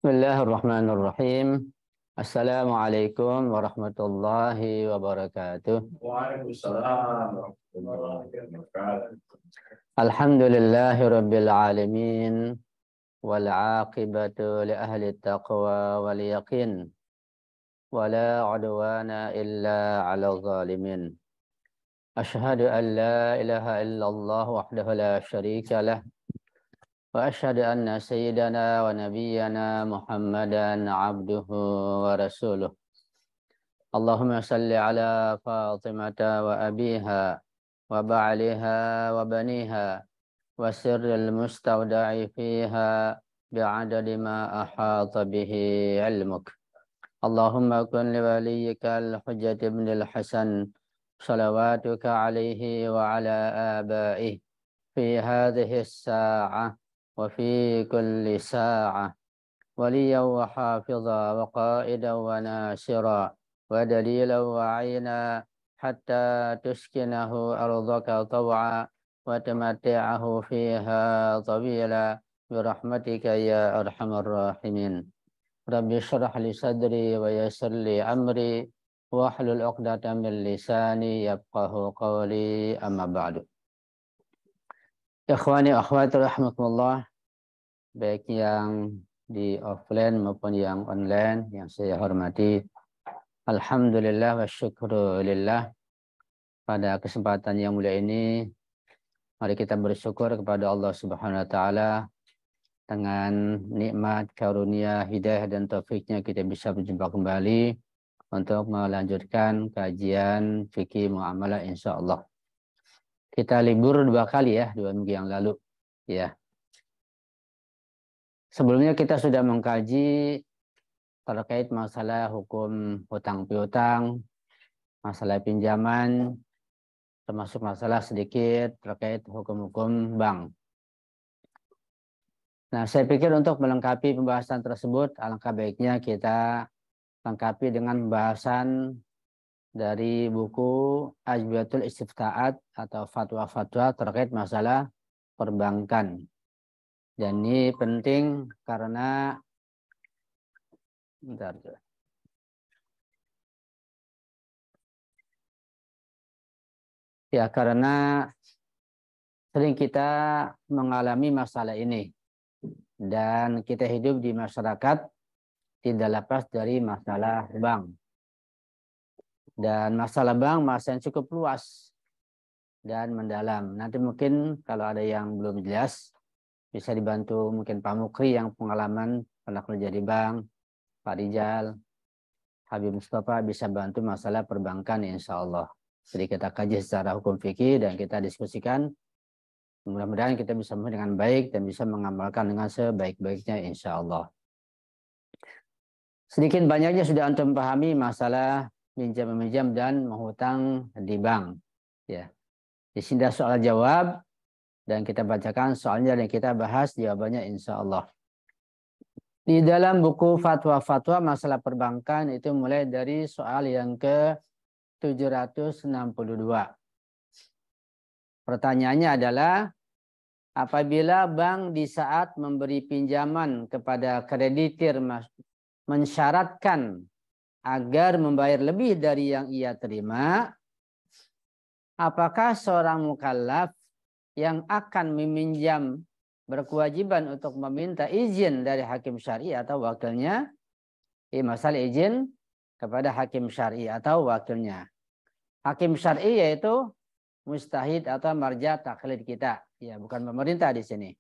Bismillahirrahmanirrahim. Assalamualaikum warahmatullahi wabarakatuh. Waalaikumsalam warahmatullahi wabarakatuh. Alhamdulillahi rabbil alamin wal aqibatu li ahli taqwa wal yaqin wala udwana illa 'alal zalimin. Ashhadu an la ilaha illallah wahdahu la syarika lah وأشهد أن سيدنا ونبينا محمدا عبده ورسوله اللهم صل على فاطمة وأبيها وبعلها وبنيها وسر المستودع فيها بعدد ما أحاط به علمك اللهم كن لوليك الحجة بن الحسن صلواتك عليه وعلى آبائه في هذه الساعة وفي كل ساعة وليا وحافظا وقائدا وناصرا ودليلا وعينا حتى تسكنه أرضك طوعا وتمتعه فيها طويلا برحمتك يا أرحم الراحمين رب اشرح لي صدري ويسر لي أمري واحلل عقدة من لساني يفقه قولي أما بعد. Ikhwani akhwati rahmatullah, baik yang di offline maupun yang online yang saya hormati. Alhamdulillah wa syukrulillah. Pada kesempatan yang mulia ini, mari kita bersyukur kepada Allah Subhanahu wa taala dengan nikmat karunia hidayah dan taufiknya kita bisa berjumpa kembali untuk melanjutkan kajian fikih muamalah insyaallah. Kita libur 2 kali ya, 2 minggu yang lalu. Ya. Sebelumnya kita sudah mengkaji terkait masalah hukum hutang piutang, masalah pinjaman, termasuk masalah sedikit terkait hukum-hukum bank. Nah, saya pikir untuk melengkapi pembahasan tersebut, alangkah baiknya kita lengkapi dengan pembahasan dari buku Ajwibatul Istifta'at atau fatwa-fatwa terkait masalah perbankan. Dan ini penting karena karena sering kita mengalami masalah ini dan kita hidup di masyarakat tidak lepas dari masalah bank. Dan masalah bank masalah yang cukup luas dan mendalam. Nanti mungkin kalau ada yang belum jelas bisa dibantu mungkin Pak Mukri yang pengalaman pernah kerja di bank, Pak Rijal, Habib Mustafa bisa bantu masalah perbankan insya Allah. Jadi kita kaji secara hukum fikih dan kita diskusikan. Mudah-mudahan kita bisa dengan baik dan bisa mengamalkan dengan sebaik-baiknya insya Allah. Sedikit banyaknya sudah antum pahami masalah pinjam meminjam dan menghutang di bank. Ya. Di sini ada soal jawab dan kita bacakan soalnya dan kita bahas jawabannya insya Allah. Di dalam buku fatwa-fatwa masalah perbankan itu mulai dari soal yang ke 762. Pertanyaannya adalah apabila bank di saat memberi pinjaman kepada kreditur mensyaratkan agar membayar lebih dari yang ia terima, apakah seorang mukallaf yang akan meminjam berkewajiban untuk meminta izin dari hakim syar'i atau wakilnya? Masalah izin kepada hakim syar'i atau wakilnya. Hakim syar'i yaitu mustahid atau marja taklid kita. Ya, bukan pemerintah di sini.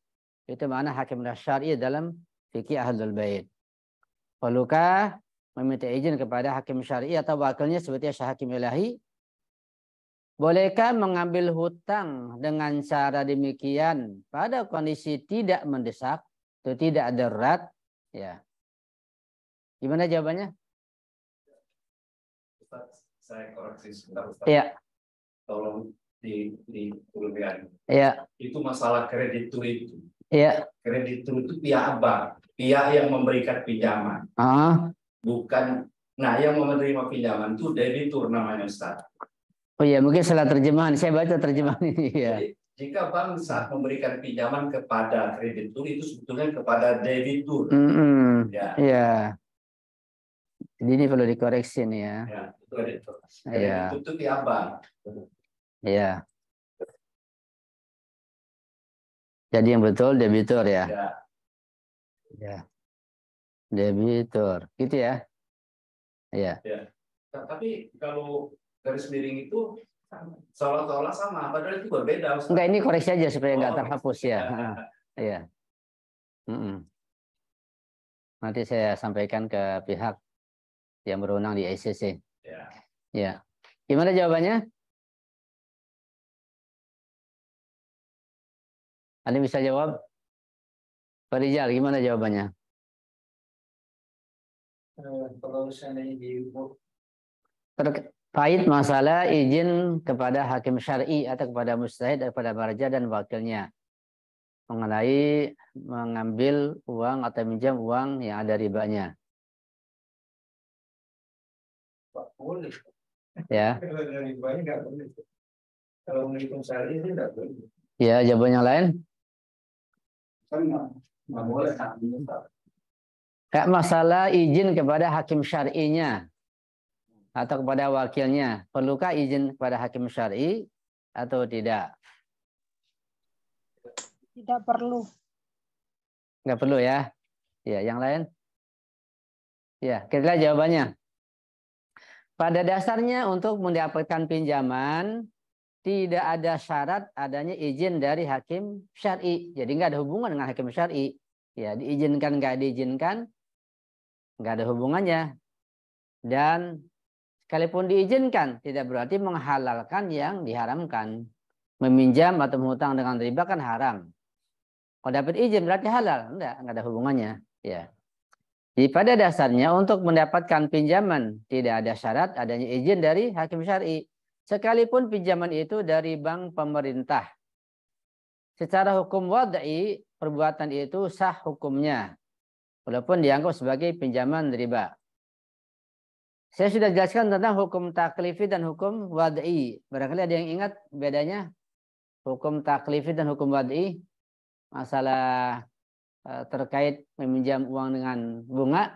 Itu makna hakim syar'i dalam fikih Ahlul Bait. Perlukah meminta izin kepada hakim syar'i atau wakilnya seperti Syekh Hakim Ilahi? Bolehkah mengambil hutang dengan cara demikian pada kondisi tidak mendesak atau tidak darurat? Ya. Gimana jawabannya? Ustaz, saya koreksi sebentar Ustaz. Iya. Tolong diturunkan. Iya. Itu masalah kreditur itu. Iya. Kreditur itu pihak bank, pihak yang memberikan pinjaman. Bukan, nah yang menerima pinjaman itu debitur namanya Ustaz. Oh iya, mungkin salah terjemahan. Saya baca terjemahan ini ya. Jika bank saat memberikan pinjaman kepada kreditur itu sebetulnya kepada debitur. Ya. Ya. Jadi ini perlu dikoreksi nih ya. Ya, itu kreditur. Ya. Itu pihak bank. Ya. Jadi yang betul debitur ya. Ya. Ya. Debitur, gitu ya. Ya. Ya. Nah, tapi kalau garis miring itu seolah-olah sama, padahal itu berbeda. Ustaz. Enggak, ini koreksi aja supaya nggak terhapus ya. Iya. Nanti saya sampaikan ke pihak yang berwenang di ICC. Ya. Ya. Gimana jawabannya? Anda bisa jawab? Pak Rijal, gimana jawabannya? Kalau seandainya Terkait masalah izin kepada hakim syar'i atau kepada mujtahid kepada marja dan wakilnya mengenai mengambil uang atau minjam uang yang ada ribanya. boleh. Ya. Kalau menghitung syar'i itu tidak boleh. Ya, jawaban yang lain? Nggak boleh. Kayak masalah izin kepada hakim syar'inya atau kepada wakilnya, perlukah izin kepada hakim syar'i atau tidak? Tidak perlu. Nggak perlu ya? Ya, yang lain? Ya, kira-kira jawabannya. Pada dasarnya untuk mendapatkan pinjaman tidak ada syarat adanya izin dari hakim syar'i. Jadi nggak ada hubungan dengan hakim syar'i. Ya, diizinkan nggak diizinkan nggak ada hubungannya. Dan sekalipun diizinkan tidak berarti menghalalkan yang diharamkan. Meminjam atau menghutang dengan riba kan haram. Kalau dapat izin berarti halal, enggak ada hubungannya. Ya. Jadi pada dasarnya untuk mendapatkan pinjaman tidak ada syarat adanya izin dari hakim syar'i. Sekalipun pinjaman itu dari bank pemerintah. Secara hukum wad'i, perbuatan itu sah hukumnya. Walaupun dianggap sebagai pinjaman riba. Saya sudah jelaskan tentang hukum taklifi dan hukum wad'i. Barangkali ada yang ingat bedanya? Hukum taklifi dan hukum wad'i. Masalah terkait meminjam uang dengan bunga.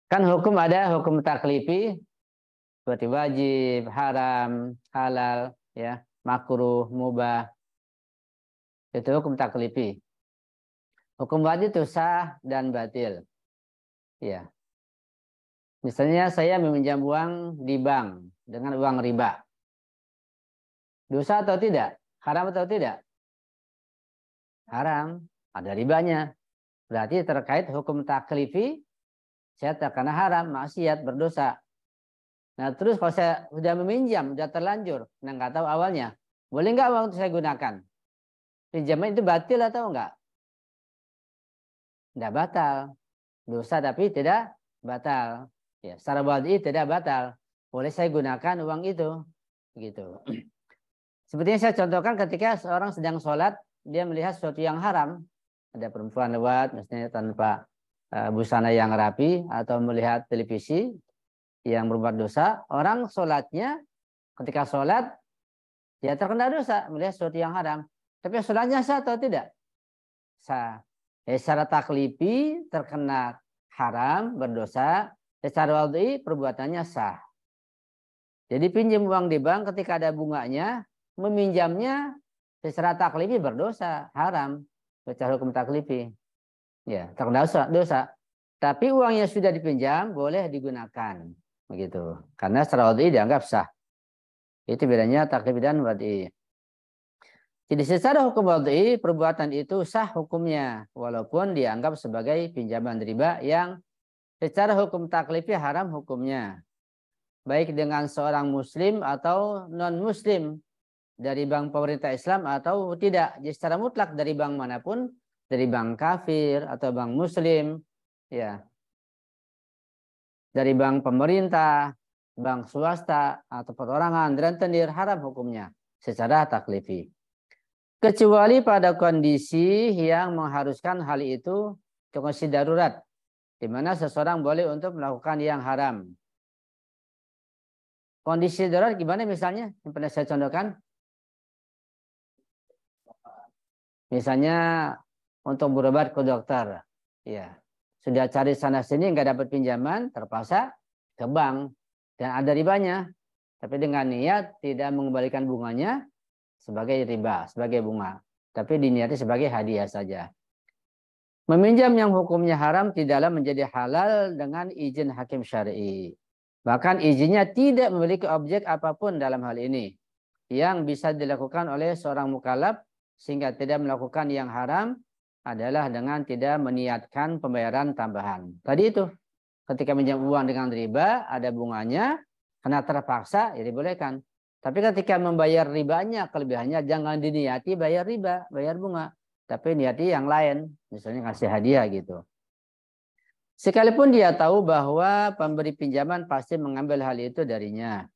Kan hukum ada hukum taklifi seperti wajib, haram, halal, ya, makruh, mubah. Itu hukum taklifi. Hukum wad'i itu sah dan batil. Ya. Misalnya saya meminjam uang di bank dengan uang riba. Dosa atau tidak? Haram atau tidak? Haram. Ada ribanya. Berarti terkait hukum taklifi, saya terkena haram, maksiat, berdosa. Nah terus kalau saya sudah meminjam, sudah terlanjur, nah nggak tahu awalnya, boleh nggak uang itu saya gunakan? Pinjaman itu batil atau enggak? Tidak batal. Dosa tapi tidak batal. Ya, secara wad'i tidak batal. Boleh saya gunakan uang itu. Gitu. Sepertinya saya contohkan ketika seorang sedang sholat, dia melihat sesuatu yang haram. Ada perempuan lewat, misalnya tanpa busana yang rapi, atau melihat televisi yang berbuat dosa. Orang sholatnya, ketika sholat, dia terkena dosa, melihat sesuatu yang haram. Tapi sholatnya sah atau tidak? Sah. Secara taklifi terkena haram, berdosa. Secara wad'i perbuatannya sah. Jadi pinjam uang di bank ketika ada bunganya, meminjamnya secara taklifi berdosa, haram. Secara hukum taklifi. Ya, terkena dosa. Tapi uang yang sudah dipinjam boleh digunakan. Begitu. Karena secara wad'i dianggap sah. Itu bedanya taklifi dan wad'i. Jadi secara hukum wad'i perbuatan itu sah hukumnya. Walaupun dianggap sebagai pinjaman riba yang secara hukum taklifi haram hukumnya. Baik dengan seorang muslim atau non-muslim. Dari bank pemerintah Islam atau tidak. Jadi secara mutlak dari bank manapun. Dari bank kafir atau bank muslim. Ya. Dari bank pemerintah, bank swasta, atau perorangan, dan tenir haram hukumnya. Secara taklifi. Kecuali pada kondisi yang mengharuskan hal itu kondisi darurat. di mana seseorang boleh untuk melakukan yang haram. Kondisi darurat gimana misalnya? Yang pernah saya contohkan. Misalnya untuk berobat ke dokter. Ya. Sudah cari sana sini nggak dapat pinjaman, terpaksa ke bank dan ada ribanya. Tapi dengan niat tidak mengembalikan bunganya sebagai riba, sebagai bunga. Tapi diniati sebagai hadiah saja. Meminjam yang hukumnya haram tidaklah menjadi halal dengan izin hakim syar'i. Bahkan izinnya tidak memiliki objek apapun dalam hal ini yang bisa dilakukan oleh seorang mukallaf sehingga tidak melakukan yang haram adalah dengan tidak meniatkan pembayaran tambahan. Tadi itu ketika minjam uang dengan riba ada bunganya karena terpaksa ya dibolehkan. Tapi ketika membayar ribanya kelebihannya jangan diniati bayar riba, bayar bunga, tapi niati yang lain, misalnya kasih hadiah gitu. Sekalipun dia tahu bahwa pemberi pinjaman pasti mengambil hal itu darinya.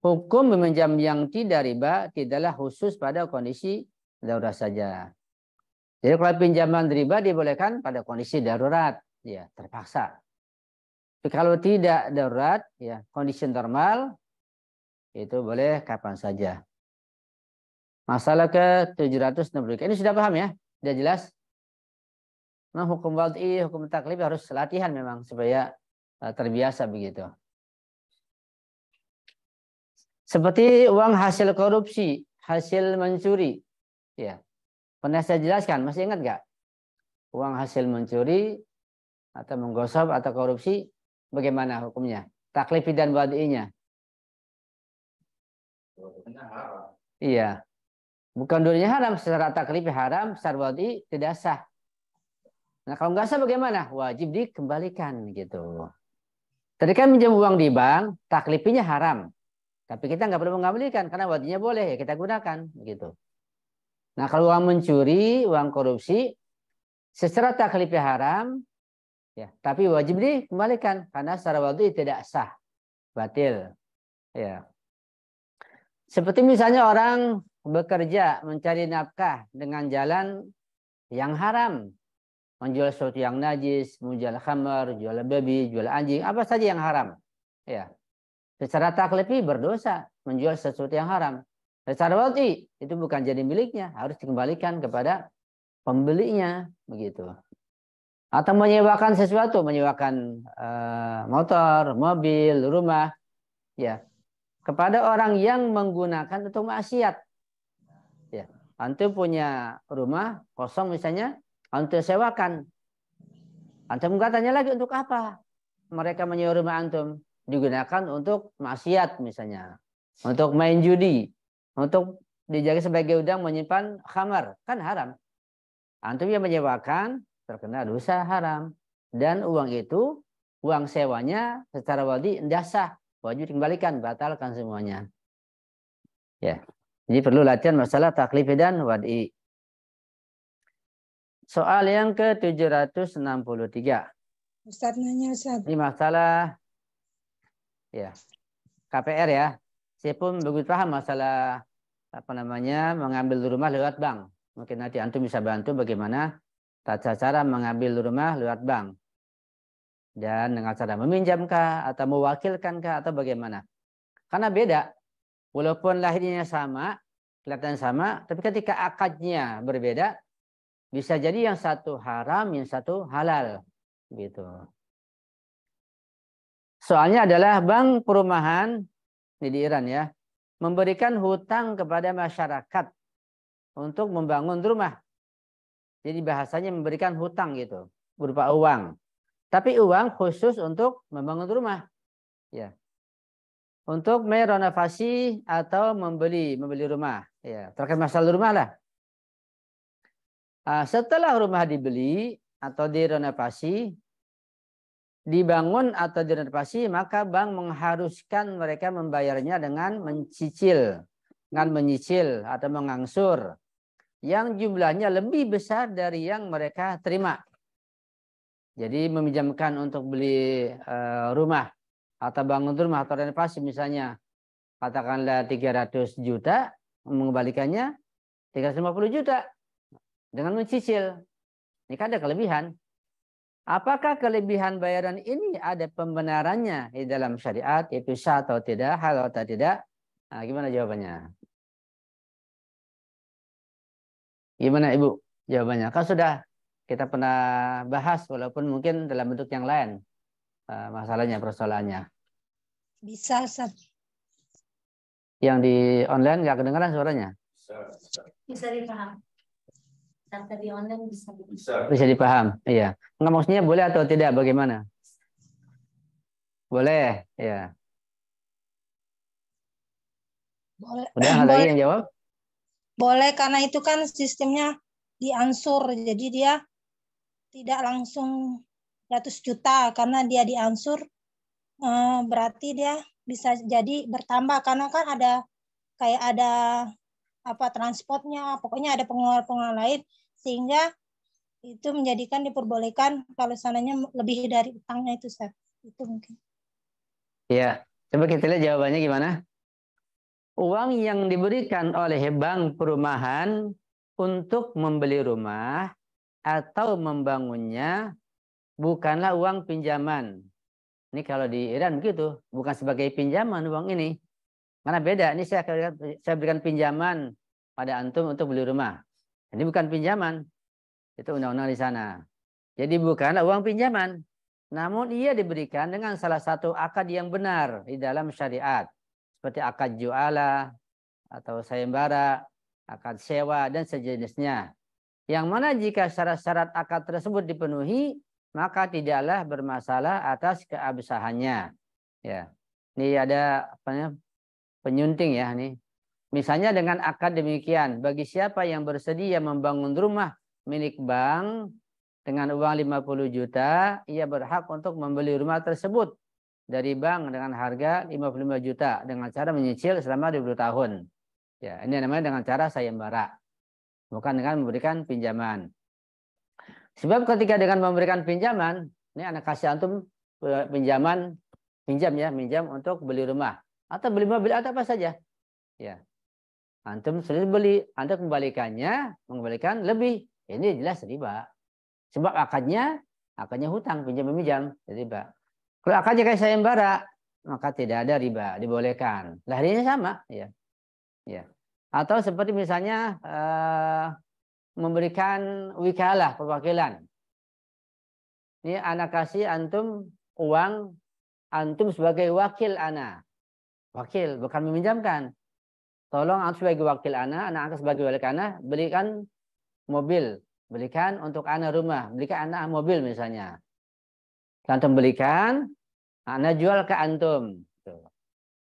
Hukum meminjam yang tidak riba tidaklah khusus pada kondisi darurat saja. Jadi kalau pinjaman riba dibolehkan pada kondisi darurat, ya terpaksa. Tapi kalau tidak darurat, ya kondisi normal itu boleh kapan saja. Masalah ke-763. Ini sudah paham ya? Sudah jelas? Nah, hukum wad'i, hukum taklif harus latihan memang supaya terbiasa begitu. Seperti uang hasil korupsi, hasil mencuri. Ya. Pernah saya jelaskan, masih ingat nggak? Uang hasil mencuri atau menggosok atau korupsi, bagaimana hukumnya? Taklif dan wad'inya. Iya. Bukan dulunya haram, secara taklif haram, secara wad'i tidak sah. Nah kalau nggak sah bagaimana? Wajib dikembalikan gitu. Tadi kan minjam uang di bank, taklifinya haram. Tapi kita nggak perlu mengembalikan karena wad'inya boleh ya kita gunakan gitu. Nah kalau uang mencuri, uang korupsi, secara taklifnya haram, ya tapi wajib dikembalikan karena secara wad'i tidak sah, batil. Ya. Seperti misalnya orang bekerja mencari nafkah dengan jalan yang haram. Menjual sesuatu yang najis, menjual khamar, jual babi, jual anjing, apa saja yang haram. Ya. Secara taklifi berdosa menjual sesuatu yang haram. Secara wad'i itu bukan jadi miliknya, harus dikembalikan kepada pembelinya begitu. Atau menyewakan sesuatu, menyewakan motor, mobil, rumah, ya, kepada orang yang menggunakan untuk maksiat. Ya. Antum punya rumah kosong misalnya, antum sewakan. Antum nggak tanya lagi untuk apa mereka menyewa rumah antum. Digunakan untuk maksiat misalnya. Untuk main judi. Untuk dijaga sebagai udang menyimpan khamar. Kan haram. Antum yang menyewakan terkena dosa haram. Dan uang itu, uang sewanya secara wad'i tidak sah. Wajib dikembalikan, batalkan semuanya. Ya. Jadi perlu latihan masalah taklif dan wad'i. Soal yang ke-763. Ustaz nanya, Ustaz. Ini masalah ya KPR ya. Saya pun begitu paham masalah mengambil rumah lewat bank. Mungkin nanti antum bisa bantu bagaimana tata cara mengambil rumah lewat bank. Dan dengan cara meminjamkah atau mewakilkankah atau bagaimana. Karena beda. Walaupun lahirnya sama, kelihatan sama, tapi ketika akadnya berbeda, bisa jadi yang satu haram, yang satu halal. Gitu. Soalnya adalah bank perumahan di Iran ya, memberikan hutang kepada masyarakat untuk membangun rumah. Jadi bahasanya memberikan hutang gitu, berupa uang. Tapi uang khusus untuk membangun rumah. Ya. Untuk merenovasi atau membeli rumah. Ya, terkait masalah rumah lah. Setelah rumah dibeli atau direnovasi, dibangun atau direnovasi, maka bank mengharuskan mereka membayarnya dengan menyicil atau mengangsur yang jumlahnya lebih besar dari yang mereka terima. Jadi meminjamkan untuk beli rumah atau bangun rumah atau renovasi misalnya katakanlah 300 juta, mengembalikannya 350 juta. Dengan mencicil. Ini kan ada kelebihan. Apakah kelebihan bayaran ini ada pembenarannya di dalam syariat, itu sah atau tidak, halal atau tidak? Nah, gimana jawabannya? Gimana Ibu jawabannya? Kan sudah kita pernah bahas walaupun mungkin dalam bentuk yang lain masalahnya, persoalannya. Bisa, Ustaz. Yang di online nggak kedengaran suaranya? Bisa dipaham. Data di online bisa Bisa dipaham, iya. Nggak, maksudnya boleh atau tidak, bagaimana? Boleh, ya. Boleh. Udah nggak lagi yang jawab? Boleh, karena itu kan sistemnya diansur, jadi dia tidak langsung 100 juta, karena dia diansur berarti dia bisa jadi bertambah, karena kan ada kayak ada apa transportnya, pokoknya ada pengeluaran lain, sehingga itu menjadikan diperbolehkan kalau sananya lebih dari utangnya itu, Ustaz. Itu mungkin. Iya, coba kita lihat jawabannya gimana. Uang yang diberikan oleh bank perumahan untuk membeli rumah atau membangunnya bukanlah uang pinjaman. Ini kalau di Iran begitu, bukan sebagai pinjaman uang ini. Karena beda, ini saya berikan pinjaman pada antum untuk beli rumah. Ini bukan pinjaman. Itu undang-undang di sana. Jadi bukanlah uang pinjaman. Namun ia diberikan dengan salah satu akad yang benar di dalam syariat. Seperti akad ju'ala atau sayembara, akad sewa, dan sejenisnya. Yang mana jika syarat-syarat akad tersebut dipenuhi, maka tidaklah bermasalah atas keabsahannya. Ya. Ini ada penyunting ya nih. Misalnya dengan akad demikian, bagi siapa yang bersedia membangun rumah milik bank dengan uang 50 juta, ia berhak untuk membeli rumah tersebut dari bank dengan harga 55 juta dengan cara menyicil selama 20 tahun. Ya, ini namanya dengan cara sayembara. Bukan dengan memberikan pinjaman. Sebab ketika dengan memberikan pinjaman, ini anak kasih antum pinjam untuk beli rumah atau beli mobil atau apa saja. Ya. Antum sudah beli, Anda mengembalikan lebih. Ini jelas riba. Sebab akadnya hutang, pinjam-meminjam, riba. Kalau akadnya kayak sayembara, maka tidak ada riba, dibolehkan. Lahirnya sama, ya. Ya. Atau seperti misalnya memberikan wikalah, perwakilan. Ini anak kasih antum uang, antum sebagai wakil ana. Wakil, bukan meminjamkan. Tolong antum sebagai wakil ana angkat sebagai wakil ana, belikan mobil, belikan untuk ana rumah, belikan ana mobil misalnya. Antum belikan, ana jual ke antum.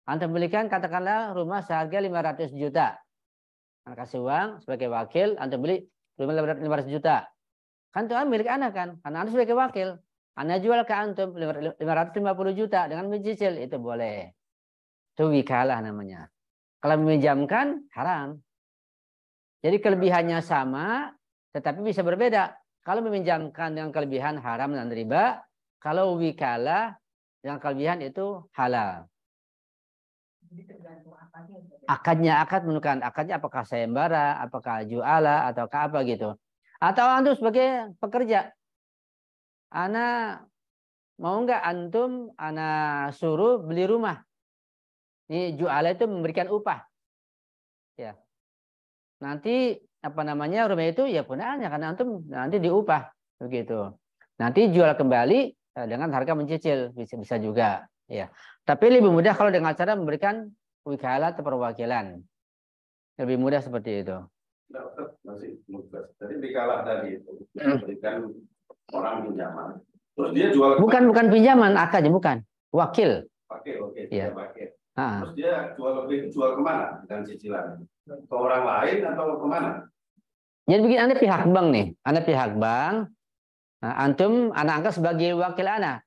Antum belikan katakanlah rumah seharga 500 juta. Ana kasih uang sebagai wakil, antum beli rumah 500 juta. Kan itu milik ana kan, karena ana sebagai wakil. Ana jual ke antum 550 juta dengan mencicil, itu boleh. Itu wikalah namanya. Kalau meminjamkan, haram. Jadi kelebihannya sama, tetapi bisa berbeda. Kalau meminjamkan dengan kelebihan haram dan riba, kalau wikalah dengan kelebihan itu halal. Akadnya menentukan akadnya apakah sayembara, apakah ju'ala, atau apa gitu. Atau antum sebagai pekerja. Ana mau nggak antum ana suruh beli rumah. Ini ju'ala itu memberikan upah. Ya. Nanti rumah itu ya punaannya karena antum nanti diupah begitu. Nanti jual kembali dengan harga mencicil bisa juga, ya. Tapi lebih mudah kalau dengan cara memberikan wikalah atau perwakilan. Lebih mudah seperti itu. Jadi wikalah tadi itu memberikan orang pinjaman. Terus dia jual bukan pinjaman, akadnya bukan. Wakil. Oke, ya. Wakil. Terus dia jual kemana dengan cicilan? Ke orang lain atau kemana? Jadi begini, Anda pihak bank nih. Anda pihak bank. Nah, antum anak angkat sebagai wakil anak.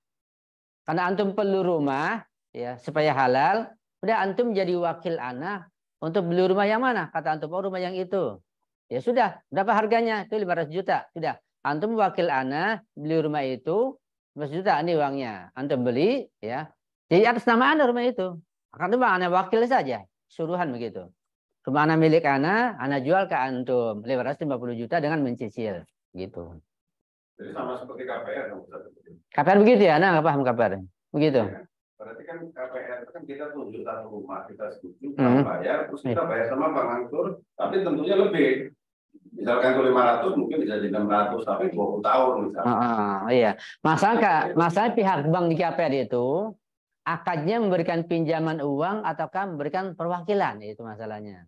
Karena antum perlu rumah, ya supaya halal. Udah antum jadi wakil anak untuk beli rumah yang mana? Kata antum, oh rumah yang itu. Ya sudah, berapa harganya? Itu 500 juta. Sudah, antum wakil anak beli rumah itu 500 juta. Ini uangnya. Antum beli, ya. Jadi atas nama Anda rumah itu. Akan itu anak wakil saja, suruhan begitu. Rumah anak milik anak jual ke antum 550 juta dengan mencicil, gitu. Jadi sama seperti KPR. KPR begitu ya? Nah, nggak paham KPR. Begitu. Ya, berarti kan KPR kan kita tunjuk satu rumah, kita setuju, kita bayar, terus kita bayar sama Bank Anggur, tapi tentunya lebih. Misalkan itu 500 mungkin bisa jadi 600, tapi 20 tahun misalnya. Iya. Masalah pihak bank di KPR itu akadnya memberikan pinjaman uang ataukah memberikan perwakilan, itu masalahnya.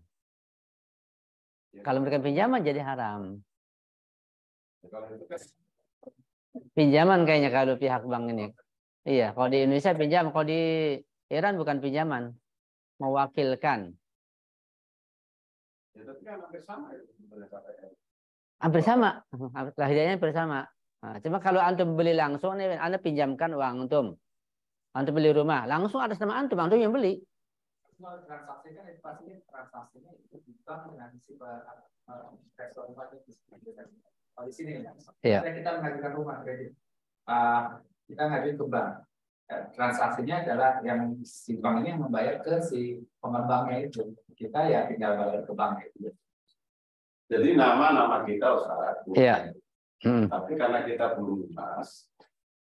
Ya. Kalau memberikan pinjaman jadi haram. Ya, kalau itu kan pinjaman kayaknya kalau pihak bank ini. Iya, kalau di Indonesia pinjam, kalau di Iran bukan pinjaman, mewakilkan. Ya, tapi kan hampir sama itu. Hampir sama, lahirnya hampir sama. Nah, cuma kalau antum beli langsung, nih, anda pinjamkan uang antum beli rumah, langsung atas nama antum yang beli. Transaksi kan itu pasti transaksinya itu bukan dengan si investor kalau di sini ya, kita mengajukan rumah kredit, kita ngajuin ke bank. Transaksinya adalah yang si bank ini membayar ke si pengembangnya itu, kita ya tinggal bayar ke bank itu. Jadi nama kita usaha. Iya. Tapi karena kita belum lunas,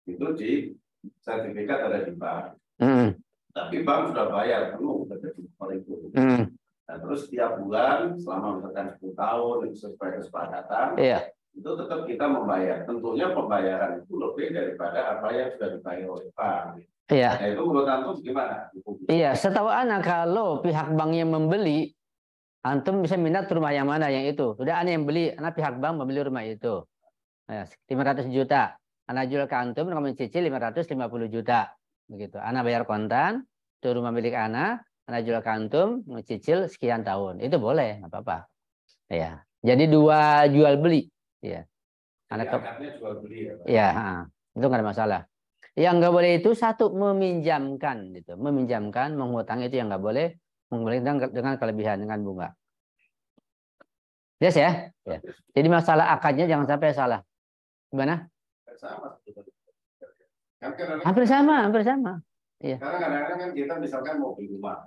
itu di sertifikat ada di bank. Tapi bank sudah bayar penuh dari itu. Nah, terus setiap bulan selama misalkan 10 tahun sesuai kesepakatan, itu tetap kita membayar. Tentunya pembayaran itu lebih daripada apa yang sudah dibayar oleh bank. Iya. Nah, itu menurut antum gimana? Iya, setahu anak kalau pihak banknya membeli, antum bisa minat rumah yang mana yang itu. Sudah anak yang beli, anak pihak bank membeli rumah itu. 500 juta. Anak jual ke antum, kamu cicil 550 juta. Begitu. Anak bayar kontan, itu rumah milik anak jual ke antum, cicil sekian tahun. Itu boleh, nggak apa-apa. Ya. Jadi dua jual beli. Ya. Akadnya jual beli ya, Pak? Ya, itu nggak ada masalah. Yang nggak boleh itu satu meminjamkan, gitu. Meminjamkan, menghutang itu yang nggak boleh. Dengan kelebihan, dengan bunga. Yes ya? Ya. Jadi masalah akadnya jangan sampai salah. Gimana? Hampir sama. Iya. Karena kadang-kadang kan kita misalkan mau beli rumah.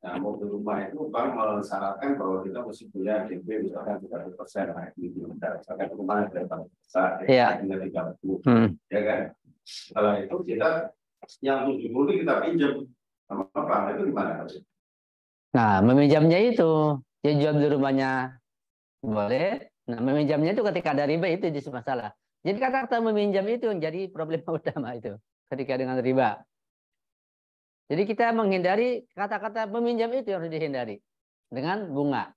Nah, mau beli rumah itu bank mensyaratkan bahwa kita mesti punya DP misalkan 30%. Nah, gitu. Misalkan rumah ada besar, tinggal 30. Ya kan? Setelah itu kita yang 70 kita pinjam sama bank, itu gimana? Nah, meminjamnya itu, dia jual beli rumahnya boleh. Nah, meminjamnya itu ketika ada riba itu jadi masalah. Jadi kata-kata meminjam itu yang jadi problem utama itu ketika dengan riba. Jadi kita menghindari kata-kata meminjam itu yang harus dihindari dengan bunga.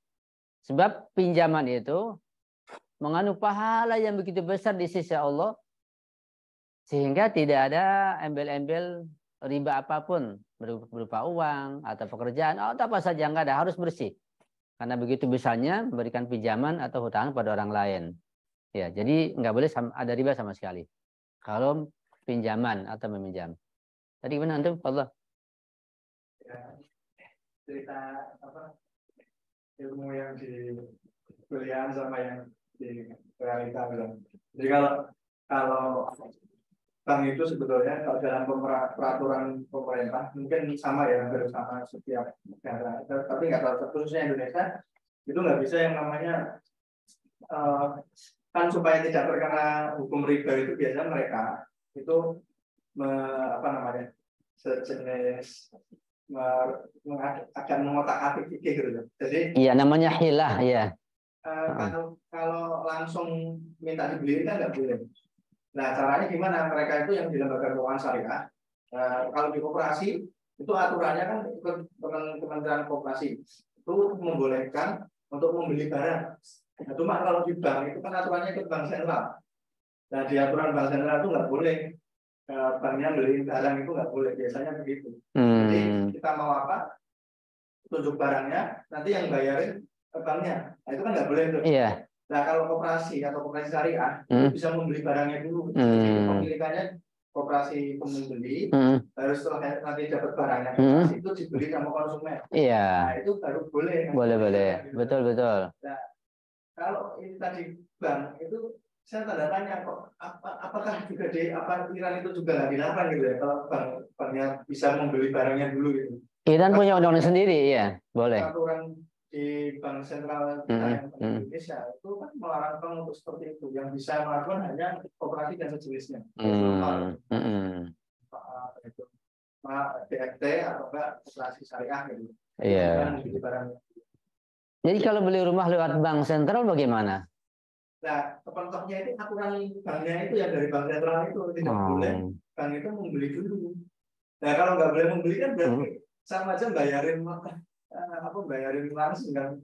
Sebab pinjaman itu mengandung pahala yang begitu besar di sisi Allah sehingga tidak ada embel-embel riba apapun berupa uang atau pekerjaan atau apa saja, nggak ada, harus bersih karena begitu besarnya memberikan pinjaman atau hutang pada orang lain ya. Jadi nggak boleh ada riba sama sekali kalau pinjaman atau meminjam. Tadi gimana antum? Allah ya, cerita apa ilmu yang di kuliah sama yang di realita bilang. Jadi kalau bank itu sebetulnya kalau dalam peraturan pemerintah mungkin sama ya, hampir sama setiap negara. Tapi nggak tahu, khususnya Indonesia itu nggak bisa yang namanya kan supaya tidak terkena hukum riba itu biasanya mereka itu sejenis akan mengotak-atik fikih gitu. Jadi iya namanya hilah ya. Kalau langsung minta dibeliin kan nggak boleh. Nah, caranya gimana? Mereka itu yang di lembaga keuangan syariah, kalau di koperasi itu aturannya kan Kementerian Koperasi itu membolehkan untuk membeli barang. Nah, cuma kalau di bank itu kan aturannya ke bank sentral. Nah, di aturan bank sentral itu nggak boleh banknya beli barang, itu nggak boleh. Biasanya begitu. Jadi kita mau apa? Tunjuk barangnya, nanti yang bayarin ke banknya. Nah, itu kan nggak boleh tuh. Iya. Nah, kalau koperasi atau koperasi syariah itu bisa membeli barangnya dulu. Jadi kepemilikannya koperasi pembeli, baru setelah nanti dapat barangnya koperasi itu dibeli sama konsumen. Iya. Nah, itu baru boleh. Boleh. Gitu. Betul. Nah, kalau ini tadi bank itu saya tanda tanya kok apakah juga di Iran itu juga nggak dilarang gitu ya kalau banknya bisa membeli barangnya dulu gitu. Iran punya undang-undang sendiri, ya boleh. Aturan di bank sentral kita yang di Indonesia itu kan melarang bank untuk seperti itu. Yang bisa melakukan hanya koperasi dan sejenisnya. Itu DFT atau enggak operasi syariah gitu. Iya. Jadi kalau beli rumah lewat bank sentral bagaimana? Nah, kepentohnya itu aturan banknya itu yang dari bank sentral itu tidak boleh bank itu membeli dulu. Nah, kalau nggak boleh membeli kan berarti sama aja bayarin bayarin langsung kan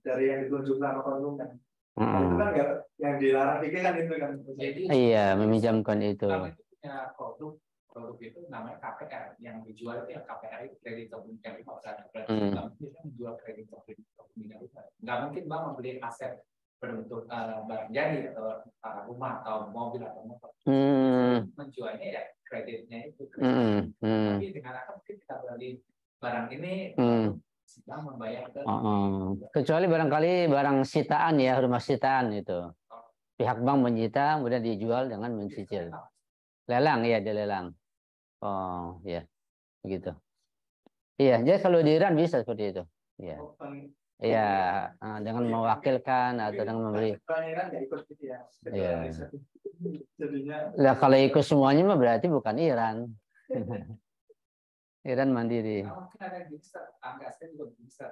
dari yang ditunjuk sama konsumen. Itu kan nggak yang dilarang pikir kan itu kan. Jadi, iya, meminjamkan itu. Kami itu punya produk itu namanya KPR, yang dijual itu yang KPR itu kredit komunikasi masyarakat. Berarti kita menjual kredit komunikasi. Nggak mungkin bang membeli aset berbentuk barang jadi atau rumah atau mobil atau motor. Menjualnya ya kreditnya itu. Tapi dengan apa mungkin kita beli barang ini sedang membayar ke. Kecuali barangkali barang sitaan ya, rumah sitaan itu. Pihak bank menyita kemudian dijual dengan mencicil. Lelang ya, dilelang. Oh ya, begitu. Iya, jadi kalau di Iran bisa seperti itu. Iya. Iya, dengan mewakilkan atau dengan memberi. Iya. Lah kalau ikut semuanya mah berarti bukan Iran. Iran mandiri. Mungkin ada agak juga bisa.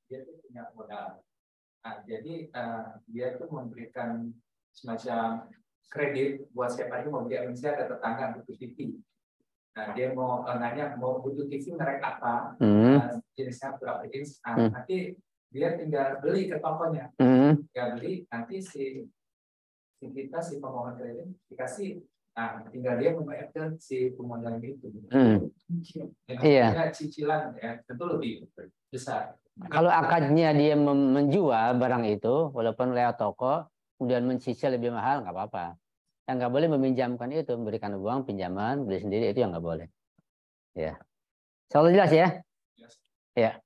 Dia itu punya modal. Jadi dia itu memberikan semacam kredit buat siapa yang mau beli Indonesia ke tetangga untuk TV. Nah, dia mau nanya mau butuh TV merek apa, jenisnya berapa inch. Nanti dia tinggal beli ke tokonya. Tinggal beli, nanti si pemohon kredit dikasih. Nah, tinggal dia membayar ke si pemodal itu. Iya. Cicilan ya tentu lebih besar. Kalau akadnya dia menjual barang itu, walaupun lewat toko, kemudian mencicil lebih mahal, nggak apa-apa. Yang nggak boleh meminjamkan itu, memberikan uang pinjaman, beli sendiri itu yang nggak boleh. Ya, soal jelas ya? Ya.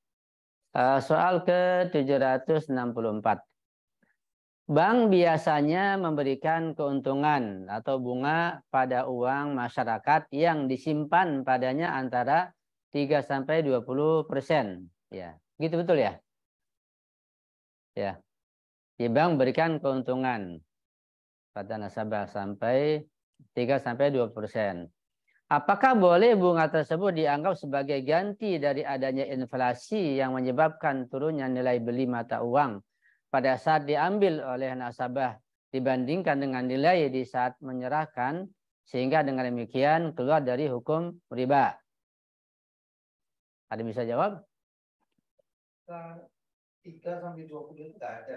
Soal ke-764. Bank biasanya memberikan keuntungan atau bunga pada uang masyarakat yang disimpan padanya antara 3-20%. Ya, gitu betul ya? Ya. Di bank berikan keuntungan pada nasabah sampai 3-20%. Apakah boleh bunga tersebut dianggap sebagai ganti dari adanya inflasi yang menyebabkan turunnya nilai beli mata uang pada saat diambil oleh nasabah dibandingkan dengan nilai di saat menyerahkan, sehingga dengan demikian keluar dari hukum riba? Ada bisa jawab? 3-20 itu nggak ada.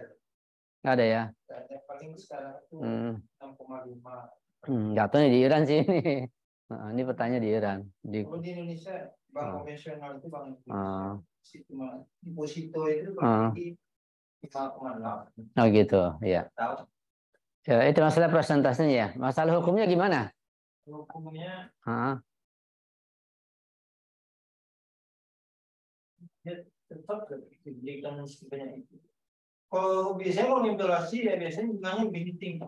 Nggak ada ya? Nggak ada. Paling sekarang itu 6,5. Nggak tahu nih di Iran sih ini. Ini pertanyaan di Iran. Di Indonesia bank konvensional itu bank deposito itu berarti 5,8. Oh gitu, ya. Ya, itu masalah presentasinya ya. Masalah hukumnya gimana? Hukumnya tetap diberikan sebanyak itu. Kalau biasanya mau inflasi ya biasanya bunganya lebih tinggi.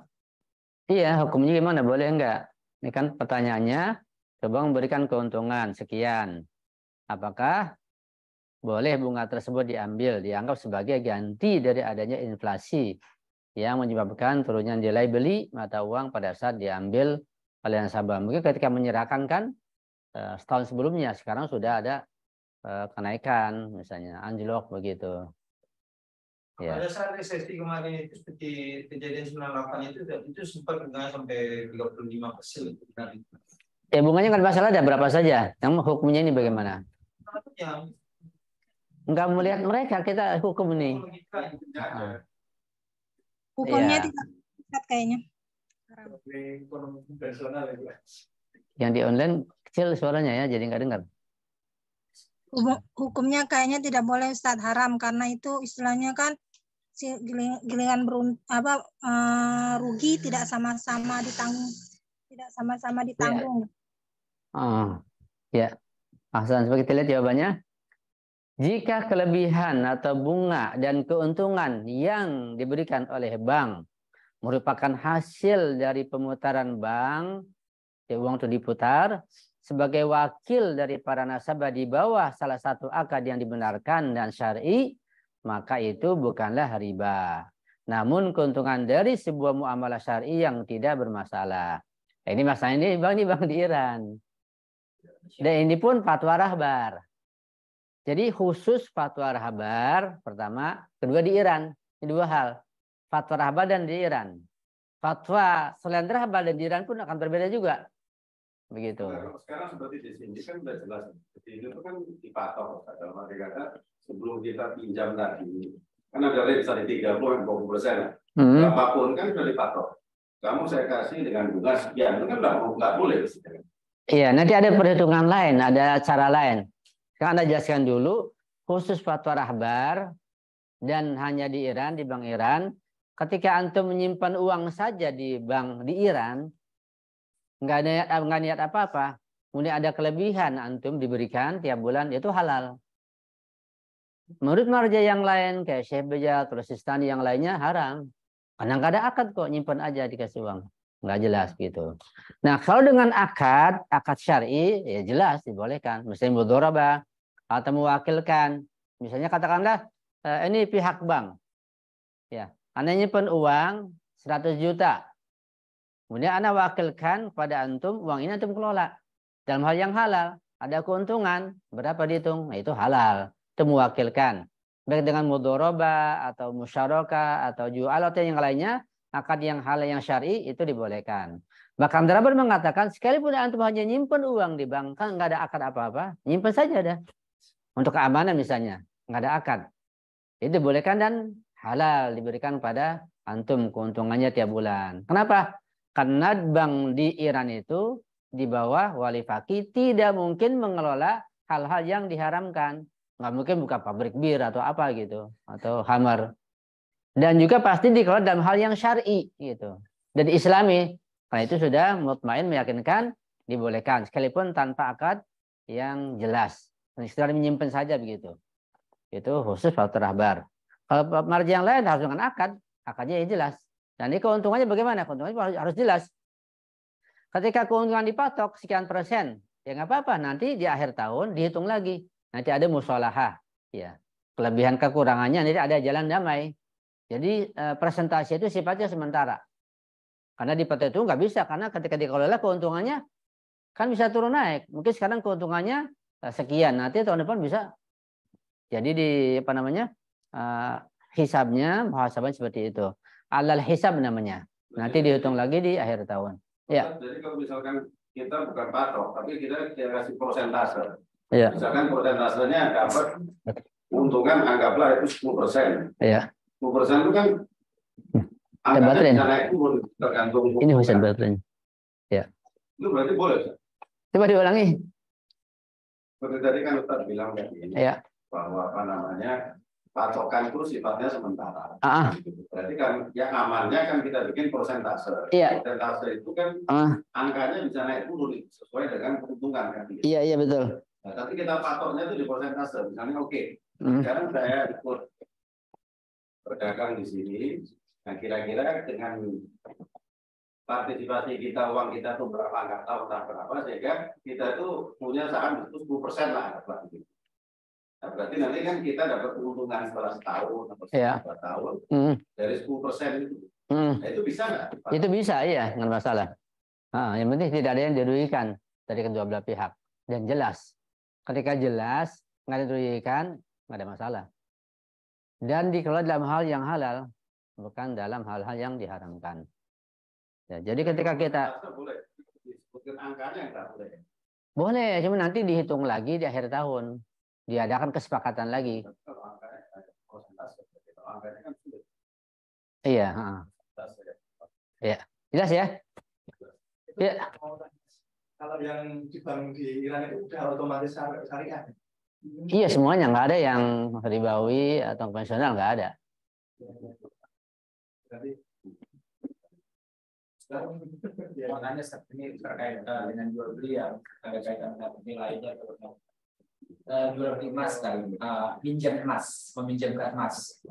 Iya, hukumnya gimana? Boleh enggak? Ini kan pertanyaannya, coba memberikan keuntungan sekian. Apakah boleh bunga tersebut dianggap sebagai ganti dari adanya inflasi yang menyebabkan turunnya nilai beli mata uang pada saat diambil oleh nasabah? Mungkin ketika menyerahkan kan setahun sebelumnya, sekarang sudah ada kenaikan, misalnya anjlok begitu. Ya. Pada saat resesi kemarin itu seperti kejadian 98 itu sempat bunganya sampai 35%. Ya bunganya kan masalah ada berapa saja. Yang hukumnya ini bagaimana? Enggak melihat mereka, kita hukum ini. Hukumnya tidak tepat kayaknya. Yang di online kecil suaranya ya, jadi nggak dengar. Hukumnya kayaknya tidak boleh Ustaz, haram, karena itu istilahnya kan gilingan rugi tidak sama-sama ditanggung. Ya. Ahsan, seperti kita lihat jawabannya. Jika kelebihan atau bunga dan keuntungan yang diberikan oleh bank merupakan hasil dari pemutaran bank, uang itu diputar sebagai wakil dari para nasabah di bawah salah satu akad yang dibenarkan dan syar'i, maka itu bukanlah riba. Namun keuntungan dari sebuah muamalah syar'i yang tidak bermasalah. Ini masalah ini bang di Iran. Dan ini pun fatwa rahbar. Jadi khusus fatwa rahbar pertama, kedua di Iran. Ini dua hal. Fatwa rahbar dan di Iran. Fatwa selain rahbar dan di Iran pun akan berbeda juga. Begitu. Sekarang seperti di sini kan sudah jelas. Di sini itu kan dipatok. Dalam arti kata sebelum kita pinjam tadi, kan ada rate misalnya 30-40%. Berapapun kan sudah dipatok. Kamu saya kasih dengan bunga sekian, itu kan nggak boleh. Iya, nanti ada perhitungan lain, ada cara lain. Sekarang Anda jelaskan dulu, khusus fatwa rahbar dan hanya di Iran, di Bank Iran, ketika antum menyimpan uang saja di bank di Iran, nggak niat apa-apa, kemudian ada kelebihan antum diberikan tiap bulan, itu halal. Menurut marja yang lain kayak Syekh Bejat, terus Sistani yang lainnya haram. Karena nggak ada akad kok, nyimpan aja dikasih uang, nggak jelas gitu. Nah kalau dengan akad syar'i ya jelas dibolehkan. Misalnya mudharabah atau mewakilkan. Misalnya katakanlah ini pihak bank, ya, Anda nyimpan uang 100 juta. Kemudian Anda wakilkan pada antum, uang ini antum kelola. Dalam hal yang halal, ada keuntungan, berapa dihitung? Nah, itu halal, itu mewakilkan. Baik dengan mudharabah atau musyarakah atau jual atau yang lainnya, akad yang halal yang syar'i itu dibolehkan. Bahkan Drabar mengatakan, sekalipun antum hanya nyimpan uang di bank, kan nggak ada akad apa-apa, nyimpan saja dah. Untuk keamanan misalnya, nggak ada akad. Itu dibolehkan dan halal diberikan pada antum keuntungannya tiap bulan. Kenapa? Karena bank di Iran itu di bawah wali faqih tidak mungkin mengelola hal-hal yang diharamkan. Nggak mungkin buka pabrik bir atau apa gitu. Atau khamar. Dan juga pasti dikelola dalam hal yang syar'i gitu. Dan islami. Karena itu sudah mutmain meyakinkan dibolehkan. Sekalipun tanpa akad yang jelas. Sekedar menyimpan saja begitu. Itu khusus fatwa rahbar. Kalau marja yang lain harus dengan akad. Akadnya yang jelas. Dan ini keuntungannya bagaimana? Keuntungannya harus jelas. Ketika keuntungan dipatok sekian persen, ya nggak apa-apa. Nanti di akhir tahun dihitung lagi. Nanti ada musolahah. Ya. Kelebihan kekurangannya nanti ada jalan damai. Jadi presentasi itu sifatnya sementara. Karena di PT itu nggak bisa. Karena ketika dikelola keuntungannya kan bisa turun naik. Mungkin sekarang keuntungannya sekian. Nanti tahun depan bisa. Jadi di apa namanya hisabnya, muhasabahnya seperti itu. Alal hisab namanya. Nanti dihitung lagi di akhir tahun. Ya. Jadi kalau misalkan kita bukan patok, tapi kita kasih persentase. Ya. Misalkan persentasenya dapat keuntungan anggaplah itu 10%. Ya. 10% itu kan angkanya naik turun tergantung. Ini Husain baterainya. Ya. Itu berarti boleh. Coba diulangi. Seperti tadi kan Ustaz bilang tadi ya. Bahwa apa namanya patokan itu sifatnya sementara. Berarti kan yang amannya kan kita bikin persentase. Iya. Persentase itu kan angkanya bisa naik turun sesuai dengan keuntungan kan. Iya betul. Nah, tapi kita patoknya itu di persentase. Misalnya sekarang saya ikut berdagang di sini. Nah kira-kira dengan partisipasi kita, uang kita tuh berapa, nggak tahu berapa, sehingga kita tuh punya saham itu 10% lah. Nah, berarti nanti kan kita dapat keuntungan setelah setahun atau setelah 2 tahun dari 10% itu. Nah, itu bisa nggak? Itu bisa, iya, nggak masalah. Yang penting tidak ada yang dirugikan dari kedua belah pihak dan jelas. Ketika jelas nggak ada dirugikan, nggak ada masalah. Dan dikelola dalam hal yang halal, bukan dalam hal-hal yang diharamkan. Ya, jadi ketika kita boleh disebutkan angkanya nggak boleh? Boleh, cuma nanti dihitung lagi di akhir tahun. Diadakan kesepakatan lagi. Iya. Ya, jelas ya. Ya. Kalau yang di bank di Iran itu sudah otomatis syariah. Iya semuanya, nggak ada yang ribawi atau konvensional, nggak ada. Makanya ini terkait dengan jual beli ya, terkait dengan nilainya jual beli emas kan, pinjam emas, meminjamkan emas.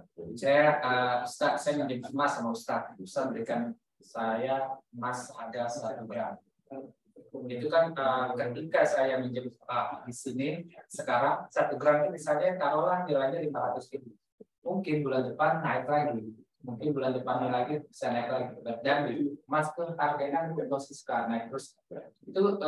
Ustaz, saya minjem emas sama Ustaz berikan saya emas ada 1 gram. Itu kan ketika saya minjem di sini sekarang 1 gram itu misalnya taruhlah nilainya 500.000. mungkin bulan depan naik lagi, mungkin bulan depannya lagi bisa naik lagi, dan emas ke harganya masih suka naik terus. Itu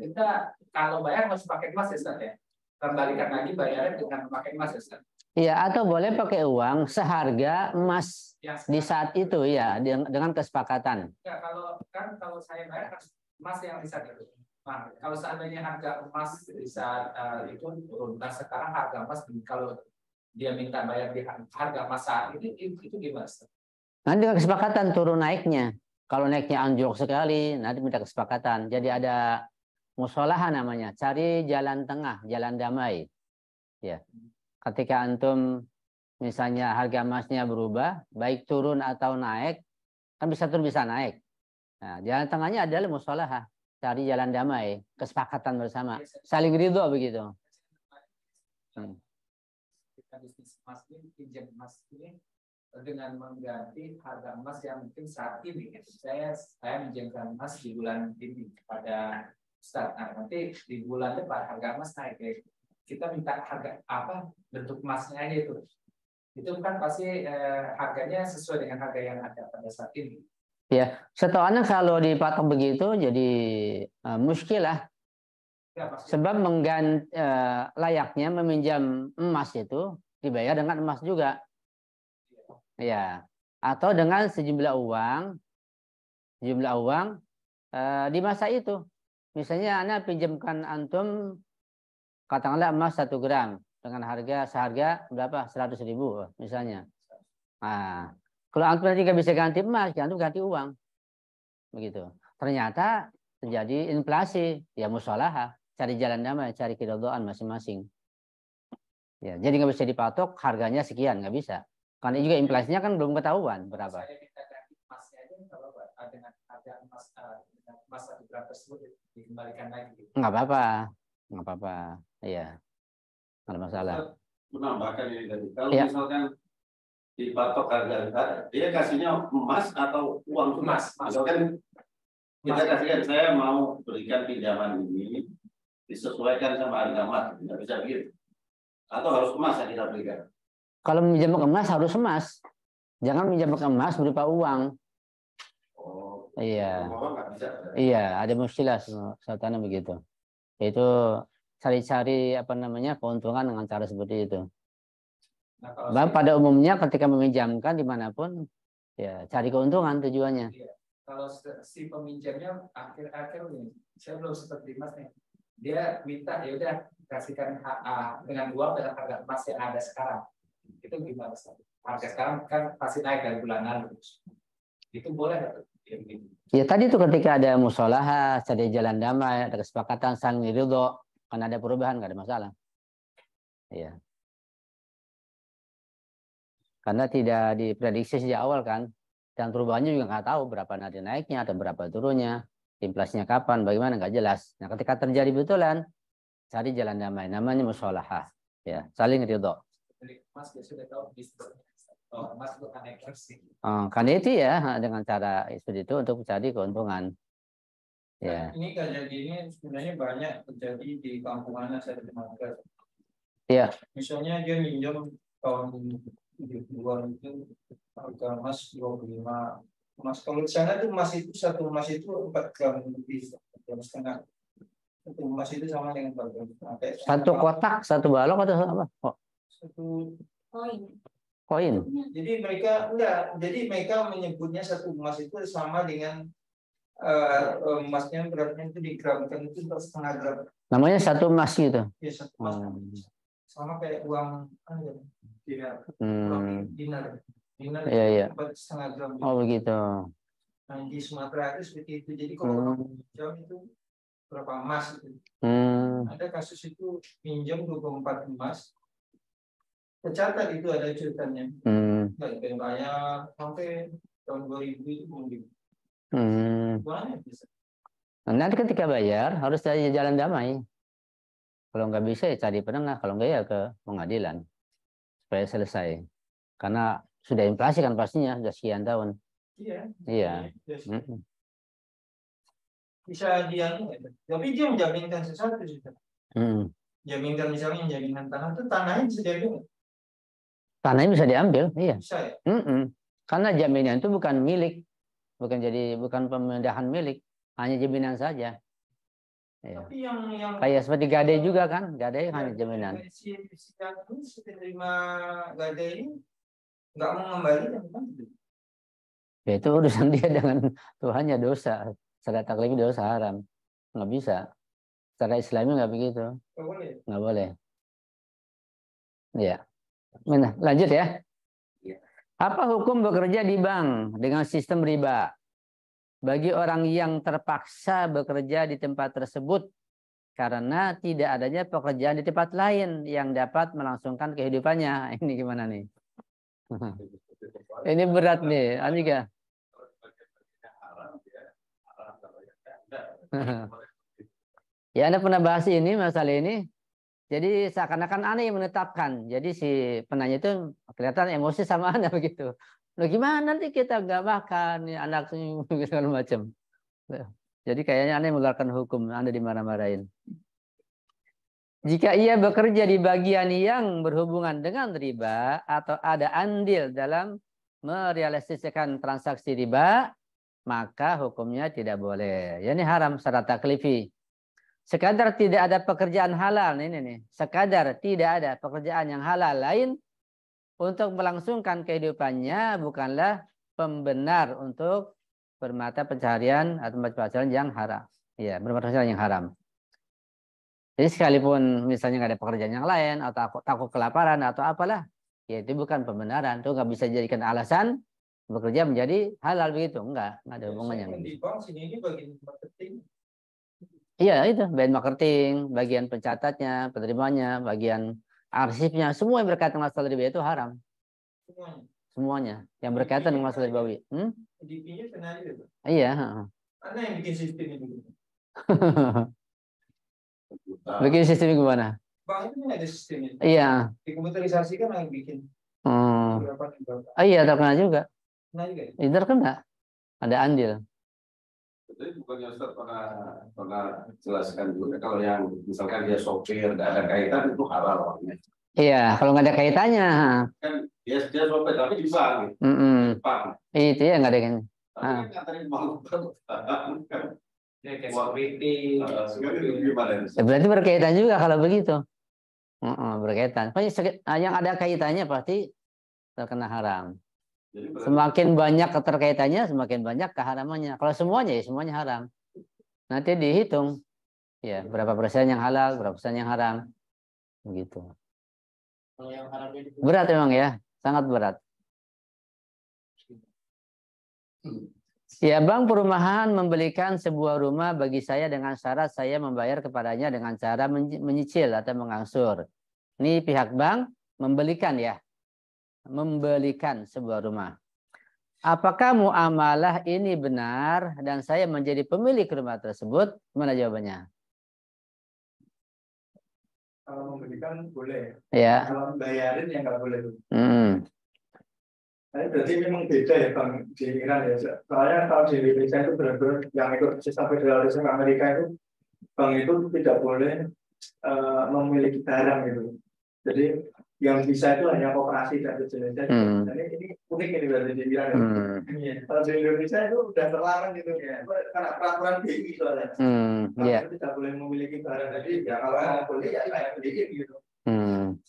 kita kalau bayar harus pakai emas ya Ustaz ya, kembalikan lagi bayarnya dengan pakai emas ya Ustaz. Iya, atau boleh pakai uang seharga emas di saat itu ya, dengan kesepakatan. Ya, kalau saya bayar harus emas yang di saat itu. Nah, kalau seandainya harga emas di saat itu turun, nah sekarang harga emas kalau dia minta bayar di harga emas saat itu gimana? Nanti dengan kesepakatan turun naiknya. Kalau naiknya anjlok sekali, nanti minta kesepakatan. Jadi ada musyawarah namanya, cari jalan tengah, jalan damai. Ya. Ketika antum misalnya harga emasnya berubah, baik turun atau naik, kan bisa turun bisa naik. Nah, jalan tengahnya adalah musyawarah, cari jalan damai, kesepakatan bersama, saling ridho begitu. Kita bisnis emas ini, pinjam emas ini dengan mengganti harga emas yang mungkin saat ini saya menjamkan emas di bulan ini pada start. Nah, nanti di bulan depan harga emas naik ya. Kita minta harga apa bentuk emasnya aja itu kan pasti harganya sesuai dengan harga yang ada pada saat ini. Ya, setahunya kalau dipatok begitu jadi muskilah. Ya, sebab layaknya meminjam emas itu dibayar dengan emas juga. Ya, atau dengan sejumlah uang di masa itu. Misalnya Anda pinjamkan antum katakanlah emas 1 gram dengan seharga berapa? 100.000 misalnya. Nah, kalau antum nanti nggak bisa ganti emas, antum ganti uang. Begitu. Ternyata terjadi inflasi, ya musyawarah, cari jalan damai, cari keridhaan masing-masing. Ya, jadi nggak bisa dipatok harganya sekian, nggak bisa. Karena juga inflasinya kan belum ketahuan berapa. Saya minta ganti emasnya aja kalau dengan harga emas 1 gram tersebut dikembalikan lagi. Nggak apa-apa. Iya, nggak ada masalah. Menambahkan ini tadi, kalau ya. Misalkan dipatok harga, dia kasihnya emas atau uang emas. Misalkan kita kasihkan, saya mau berikan pinjaman ini disesuaikan sama harga emas, tidak bisa begitu. Atau harus emas yang kita berikan. Kalau meminjam emas harus emas, jangan meminjam emas berupa uang. Oh, iya. Nggak bisa. Iya, ada muskilah sultannya begitu. Itu cari-cari keuntungan dengan cara seperti itu. Nah, pada umumnya ketika meminjamkan dimanapun, ya cari keuntungan tujuannya. Iya. Kalau si peminjamnya akhir-akhir ini, saya belum seperti Mas nih. Dia minta ya udah kasihkan dengan uang dengan harga emas yang ada sekarang. Itu gimana? Harga sekarang kan pasti naik dari bulan lalu. Itu boleh nggak? Ya tadi itu ketika ada musyawarah, cari jalan damai, ada kesepakatan, saling ridho, kan ada perubahan, nggak ada masalah. Iya. Karena tidak diprediksi sejak awal kan, dan perubahannya juga nggak tahu berapa nanti naiknya atau berapa turunnya, inflasinya kapan, bagaimana nggak jelas. Nah ketika terjadi betulan, cari jalan damai, namanya musyawarah, ya saling ridho. Mas sudah tahu Mas bukan ekstrasi. Karena itu ya dengan cara seperti itu untuk mencari keuntungan. Ya. Ini kejadian sebenarnya banyak terjadi di kampungannya saya di Madras. Iya. Misalnya dia minjam tahun 70-an itu harga emas 25. Emas kalau di sana tuh satu emas itu 4 gram lebih, 4,5 gram. Satu emas itu sama dengan 4 gram. Satu kotak, satu balok atau apa? Satu koin. Jadi mereka menyebutnya satu emas itu sama dengan emasnya beratnya itu digramkan itu 1,5 gram. Namanya satu emas gitu. Ya, satu emas. Sama kayak uang dinar. Dinar iya. 4,5 gram. Oh begitu. Nah, di Sumatera itu seperti itu. Jadi kalau jam itu berapa emas itu? Ada kasus itu pinjam 24 emas. Tercatat itu ada ceritanya. Nggak bayar sampai tahun 2000 itu mungkin. Banyak bisa. Nanti ketika bayar harus cari jalan damai. Kalau nggak bisa ya cari penengah. Kalau nggak ya ke pengadilan supaya selesai. Karena sudah inflasi kan pastinya sudah sekian tahun. Iya. Bisa dianu, tapi dia menjaminkan sesuatu sih. Jaminkan misalnya jaminkan tanah itu tanahnya bisa diambil. Tanahnya bisa diambil, iya. Bisa ya? Karena jaminan itu bukan milik, bukan pemindahan milik, hanya jaminan saja. Ya. Tapi yang kayak seperti gadai juga kan, gadai hanya jaminan. Si penerima gadai ini nggak mau mengembalikan kan? Ya itu urusan dia dengan Tuhannya, dosa. Secara taklif dosa haram, nggak bisa. Secara Islami nggak begitu, nggak boleh. Ya, lanjut ya. Apa hukum bekerja di bank dengan sistem riba bagi orang yang terpaksa bekerja di tempat tersebut karena tidak adanya pekerjaan di tempat lain yang dapat melangsungkan kehidupannya? Ini gimana nih? Ini berat nih, Anika. Ya, Anda pernah bahas ini, masalah ini. Jadi seakan-akan aneh menetapkan. Jadi si penanya itu kelihatan emosi sama Anda begitu. Loh gimana nanti kita nggak makan, ya, anak segala macam. Jadi kayaknya aneh mengeluarkan hukum, Anda dimarah-marahin. Jika ia bekerja di bagian yang berhubungan dengan riba atau ada andil dalam merealisasikan transaksi riba, maka hukumnya tidak boleh. Ya, ini haram secara taklifi. Sekadar tidak ada pekerjaan halal, ini nih. Sekadar tidak ada pekerjaan yang halal lain untuk melangsungkan kehidupannya bukanlah pembenar untuk bermata pencaharian atau penghasilan yang haram. Ya, bermata pencaharian yang haram. Jadi sekalipun misalnya nggak ada pekerjaan yang lain atau takut kelaparan atau apalah, ya itu bukan pembenaran. Itu nggak bisa dijadikan alasan bekerja menjadi halal begitu. Enggak ada hubungannya. Di bank sini ini bagian marketing. Iya itu, bagian marketing, bagian pencatatnya, penerimanya, bagian arsipnya, semua yang berkaitan dengan masalah riba itu haram. Semuanya yang berkaitan dengan masalah ribawi. DP-nya kena juga. Iya. Mana yang bikin sistem ini? Bikin sistemnya gimana? Bank itu ada sistemnya. Iya. Dikomputerisasi kan yang bikin. Iya, terkena juga. Kena juga ya? Itu terkena. Ada andil. Jadi bukannya Ustaz pernah jelaskan juga kalau yang misalkan dia sopir nggak ada kaitan itu halal orangnya. Iya, kalau nggak ada kaitannya. Kan dia sopir tapi di bank. Itu ya nggak ada kaitannya. Tapi kan nganterin malu kan. Ya kayak security. Berarti berkaitan juga kalau begitu. Berkaitan. Yang ada kaitannya pasti terkena haram. Semakin banyak keterkaitannya, semakin banyak keharamannya. Kalau semuanya, ya semuanya haram. Nanti dihitung, ya berapa persen yang halal, berapa persen yang haram, begitu. Berat memang ya, sangat berat. Ya, bank perumahan membelikan sebuah rumah bagi saya dengan syarat saya membayar kepadanya dengan cara menyicil atau mengangsur. Ini pihak bank membelikan ya. Membelikan sebuah rumah. Apakah muamalah ini benar dan saya menjadi pemilik rumah tersebut? Mana jawabannya? Kalau membelikan boleh. Ya. Kalau bayarin ya nggak boleh. Tapi berarti memang beda ya Bang di Iran ya. Soalnya kalau di Indonesia itu benar-benar yang ikut sistem federalisme Amerika itu bank itu tidak boleh memiliki barang gitu. Jadi yang bisa itu hanya koperasi dan sejenisnya. Jadi ini unik ini berarti di Iran. Kalau di Indonesia itu udah terlarang gitu ya. Karena peraturan BI soalnya. Kalau tidak boleh memiliki barang. Jadi ya kalau mau beli ya saya beli gitu.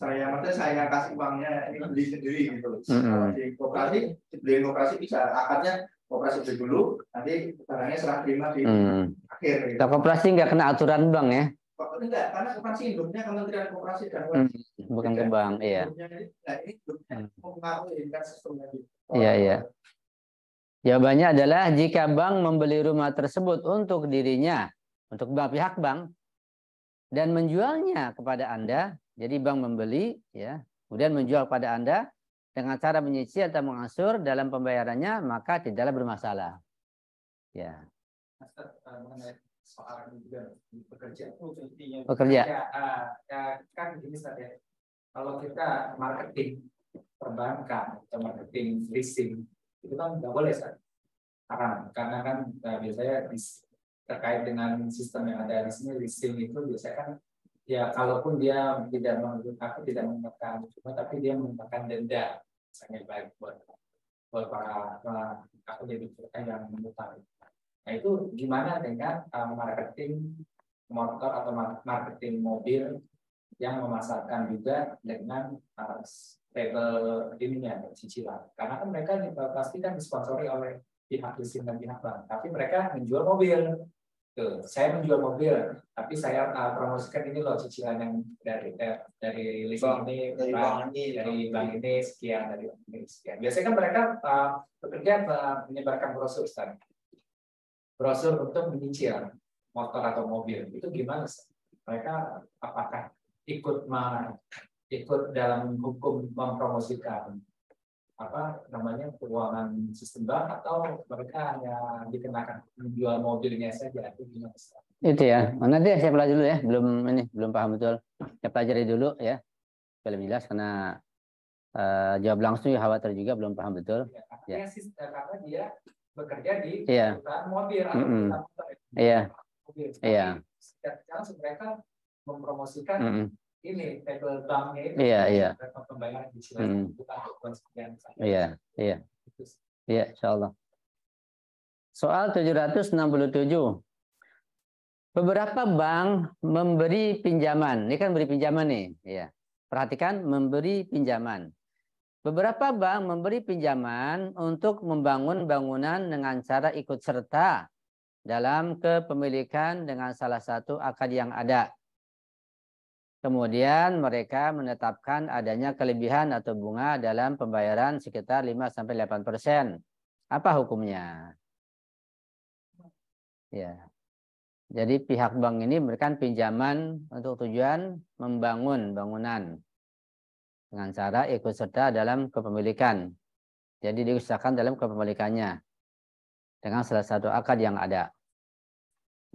Saya kasih uangnya ini beli sendiri gitu. Kalau di koperasi, beli koperasi bisa akadnya koperasi beli dulu, nanti barangnya serah terima di akhir. Gitu. Kalau koperasi nggak kena aturan bank ya? Enggak, karena koperasi induknya Kementerian Koperasi dan bukan ke bank, iya. Nah, ini mempengaruhi kan sistemnya. Iya. Jawabannya adalah jika bank membeli rumah tersebut untuk dirinya, untuk pihak bank, dan menjualnya kepada Anda, jadi bank membeli, ya, kemudian menjual kepada Anda dengan cara menyicil atau mengangsur dalam pembayarannya, maka tidaklah bermasalah. Ya. Soal juga bekerja kan gini saja. Kalau kita marketing perbankan atau marketing leasing itu kan nggak boleh haram karena kan biasanya terkait dengan sistem yang ada di sini leasing itu biasanya kan Ya, kalaupun dia tidak menggunakan cuma, tapi dia menggunakan denda, misalnya baik buat para aku jadi yang mengutang. Nah itu gimana dengan marketing motor atau marketing mobil yang memasarkan juga dengan label ininya cicilan, karena kan mereka pasti kan disponsori oleh pihak leasing dan pihak bank, tapi mereka menjual mobil. Tuh, saya menjual mobil, tapi saya promosikan ini loh cicilan yang dari leasing ini, dari bank ini sekian, dari bank ini sekian. Biasanya kan mereka bekerja menyebarkan brosur, Ustaz. Brosur untuk menyicil motor atau mobil. Itu gimana, Ustaz? Mereka apakah ikut dalam hukum mempromosikan keuangan sistem bank, atau mereka hanya dikenakan menjual mobilnya saja? Itu gimana? Itu ya. Nanti saya pelajari dulu ya. Belum paham betul. Saya pelajari dulu ya. Lebih jelas karena jawab langsung ya khawatir juga belum paham betul. Ya. Karena dia bekerja di perusahaan mobil atau perusahaan motor. Iya. Iya. Sekarang mereka mempromosikan ini table banknya itu, pembayaran cicilan bukan sekian. Iya, insyaallah. Soal 767. Beberapa bank memberi pinjaman. Ini kan beri pinjaman nih, ya. Perhatikan, memberi pinjaman. Beberapa bank memberi pinjaman untuk membangun bangunan dengan cara ikut serta dalam kepemilikan dengan salah satu akad yang ada. Kemudian mereka menetapkan adanya kelebihan atau bunga dalam pembayaran sekitar 5-8%. Apa hukumnya? Ya. Jadi pihak bank ini memberikan pinjaman untuk tujuan membangun bangunan dengan cara ikut serta dalam kepemilikan. Jadi diusahakan dalam kepemilikannya dengan salah satu akad yang ada.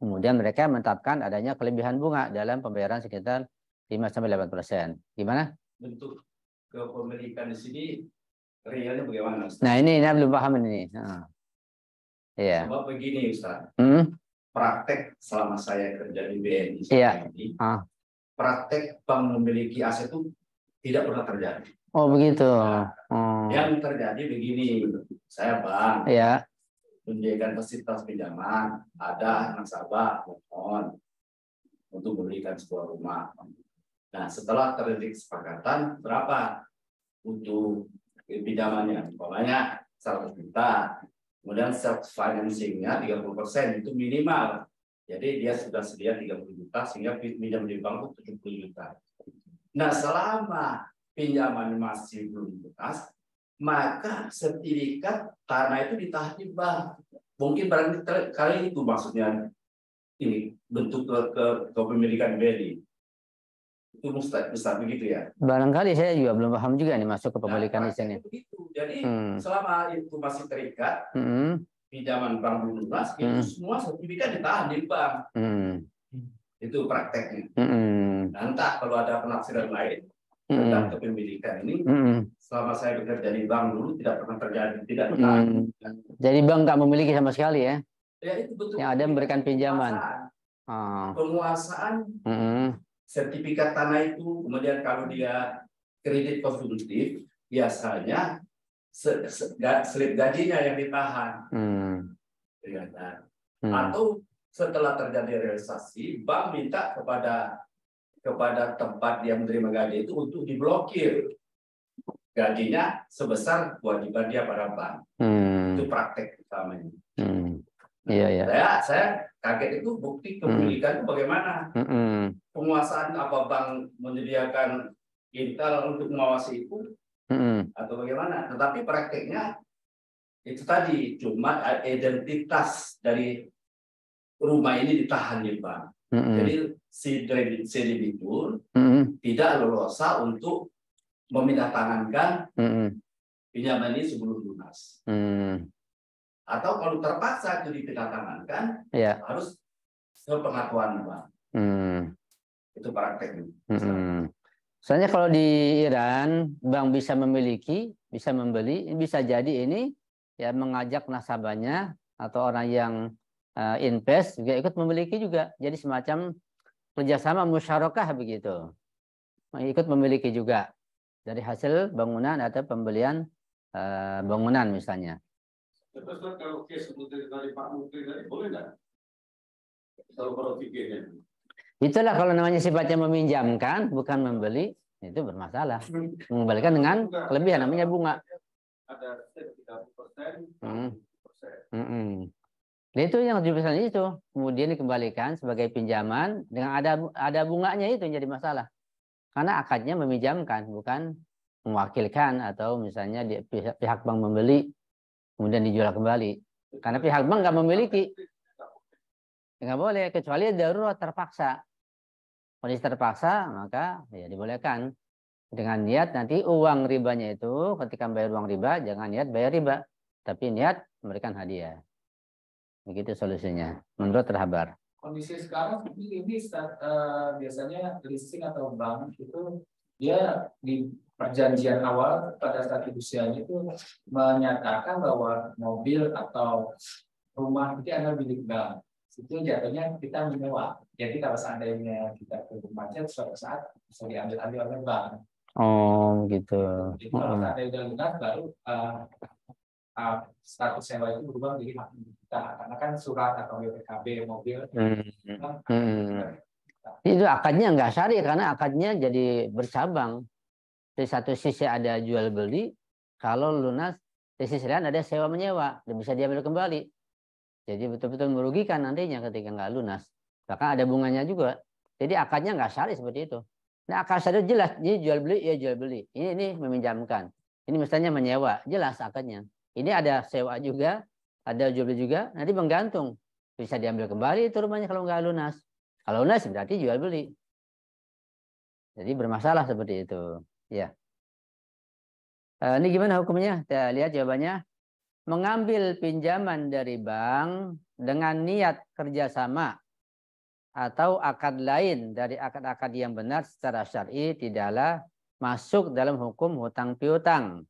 Kemudian mereka menetapkan adanya kelebihan bunga dalam pembayaran sekitar 5-8%. Gimana? Bentuk kepemilikan di sini realnya bagaimana, Ustaz? Nah ini belum paham ini. Iya. Sebab begini, Ustaz. Praktek selama saya kerja di BNI ini, praktek bank memiliki aset itu tidak pernah terjadi. Oh begitu. Yang terjadi begini, saya bank, menyediakan fasilitas pinjaman, ada nasabah mohon untuk memberikan sebuah rumah. Nah, setelah terjadi kesepakatan berapa untuk pinjamannya, umpamanya 100 juta, kemudian self financingnya 30% itu minimal. Jadi dia sudah sedia 30 juta sehingga pinjam di bank itu 70 juta. Nah, selama pinjaman masih belum lunas, maka sertifikat tanah itu ditahan di bank. Mungkin barangkali itu maksudnya ini bentuk kepemilikan BNI. Itu Ustaz begitu ya. Barangkali saya juga belum paham juga nih masuk ke pemilikan di sini. Jadi selama itu masih terikat pinjaman bank belum lunas, itu semua sertifikat ditahan di bank. Itu prakteknya. Entah kalau ada penafsiran lain tentang kepemilikan ini, selama saya bekerja di bank dulu tidak pernah terjadi, tidak pernah. Jadi bank nggak memiliki sama sekali ya? Ya itu betul. Yang ada memberikan pinjaman. Penguasaan sertifikat tanah itu, kemudian kalau dia kredit konsumtif, biasanya slip gajinya yang ditahan. Atau setelah terjadi realisasi, bank minta kepada tempat dia menerima gaji itu untuk diblokir gajinya sebesar kewajiban dia pada bank. Itu praktek utamanya. Saya kaget itu bukti kepemilikan itu bagaimana. Penguasaan apa bank menyediakan intel untuk mengawasi itu atau bagaimana. Tetapi prakteknya itu tadi cuma identitas dari rumah ini ditahan di bank. Jadi si debitur tidak leluasa untuk memindahtangkan pinjaman ini sebelum lunas. Atau kalau terpaksa itu dipindahtangkan, harus sepengetahuan bank. Itu prakteknya. Soalnya kalau di Iran, bank bisa memiliki, bisa membeli, bisa jadi ini ya mengajak nasabahnya atau orang yang invest juga ikut memiliki juga. Jadi semacam kerjasama musyarakah begitu. Ikut memiliki juga dari hasil bangunan atau pembelian bangunan misalnya. Terus kalau case dari Pak Menteri tadi boleh nggak? Kalau pikirnya. Itulah kalau namanya sifatnya meminjamkan, bukan membeli, itu bermasalah. Mengembalikan dengan kelebihan, namanya bunga. Ada 30%, 30%. Nah, itu yang 7% itu kemudian dikembalikan sebagai pinjaman dengan ada bunganya, itu yang jadi masalah. Karena akadnya meminjamkan, bukan mewakilkan atau misalnya pihak bank membeli kemudian dijual kembali. Karena pihak bank nggak memiliki. Nggak boleh, kecuali darurat terpaksa. Kondisi terpaksa, maka ya dibolehkan. Dengan niat nanti uang ribanya itu, ketika bayar uang riba, jangan niat bayar riba. Tapi niat memberikan hadiah. Begitu solusinya, menurut Rahbar. Kondisi sekarang ini biasanya leasing atau bank itu dia di perjanjian awal pada saat usianya itu menyatakan bahwa mobil atau rumah itu adalah milik bank. Itu jatuhnya kita menyewa. Jadi kalau seandainya kita ke macet suatu saat bisa diambil oleh bank. Oh gitu. Jadi kalau seandainya udah lunas baru status sewa itu berubah menjadi hak kita. Karena kan surat atau BPKB mobil. Itu akadnya nggak syari karena akadnya jadi bercabang. Di satu sisi ada jual beli, kalau lunas di sisi lain ada sewa menyewa dan bisa diambil kembali. Jadi betul-betul merugikan nantinya ketika nggak lunas. Bahkan ada bunganya juga. Jadi akadnya nggak syari seperti itu. Nah akad syari jelas, ini jual beli, ya jual beli. Ini meminjamkan. Ini misalnya menyewa, jelas akadnya. Ini ada sewa juga, ada jual beli juga. Nanti menggantung, bisa diambil kembali itu rumahnya kalau nggak lunas. Kalau lunas berarti jual beli. Jadi bermasalah seperti itu. Ya. Ini gimana hukumnya? Kita lihat jawabannya. Mengambil pinjaman dari bank dengan niat kerjasama atau akad lain dari akad-akad yang benar secara syar'i tidaklah masuk dalam hukum hutang piutang.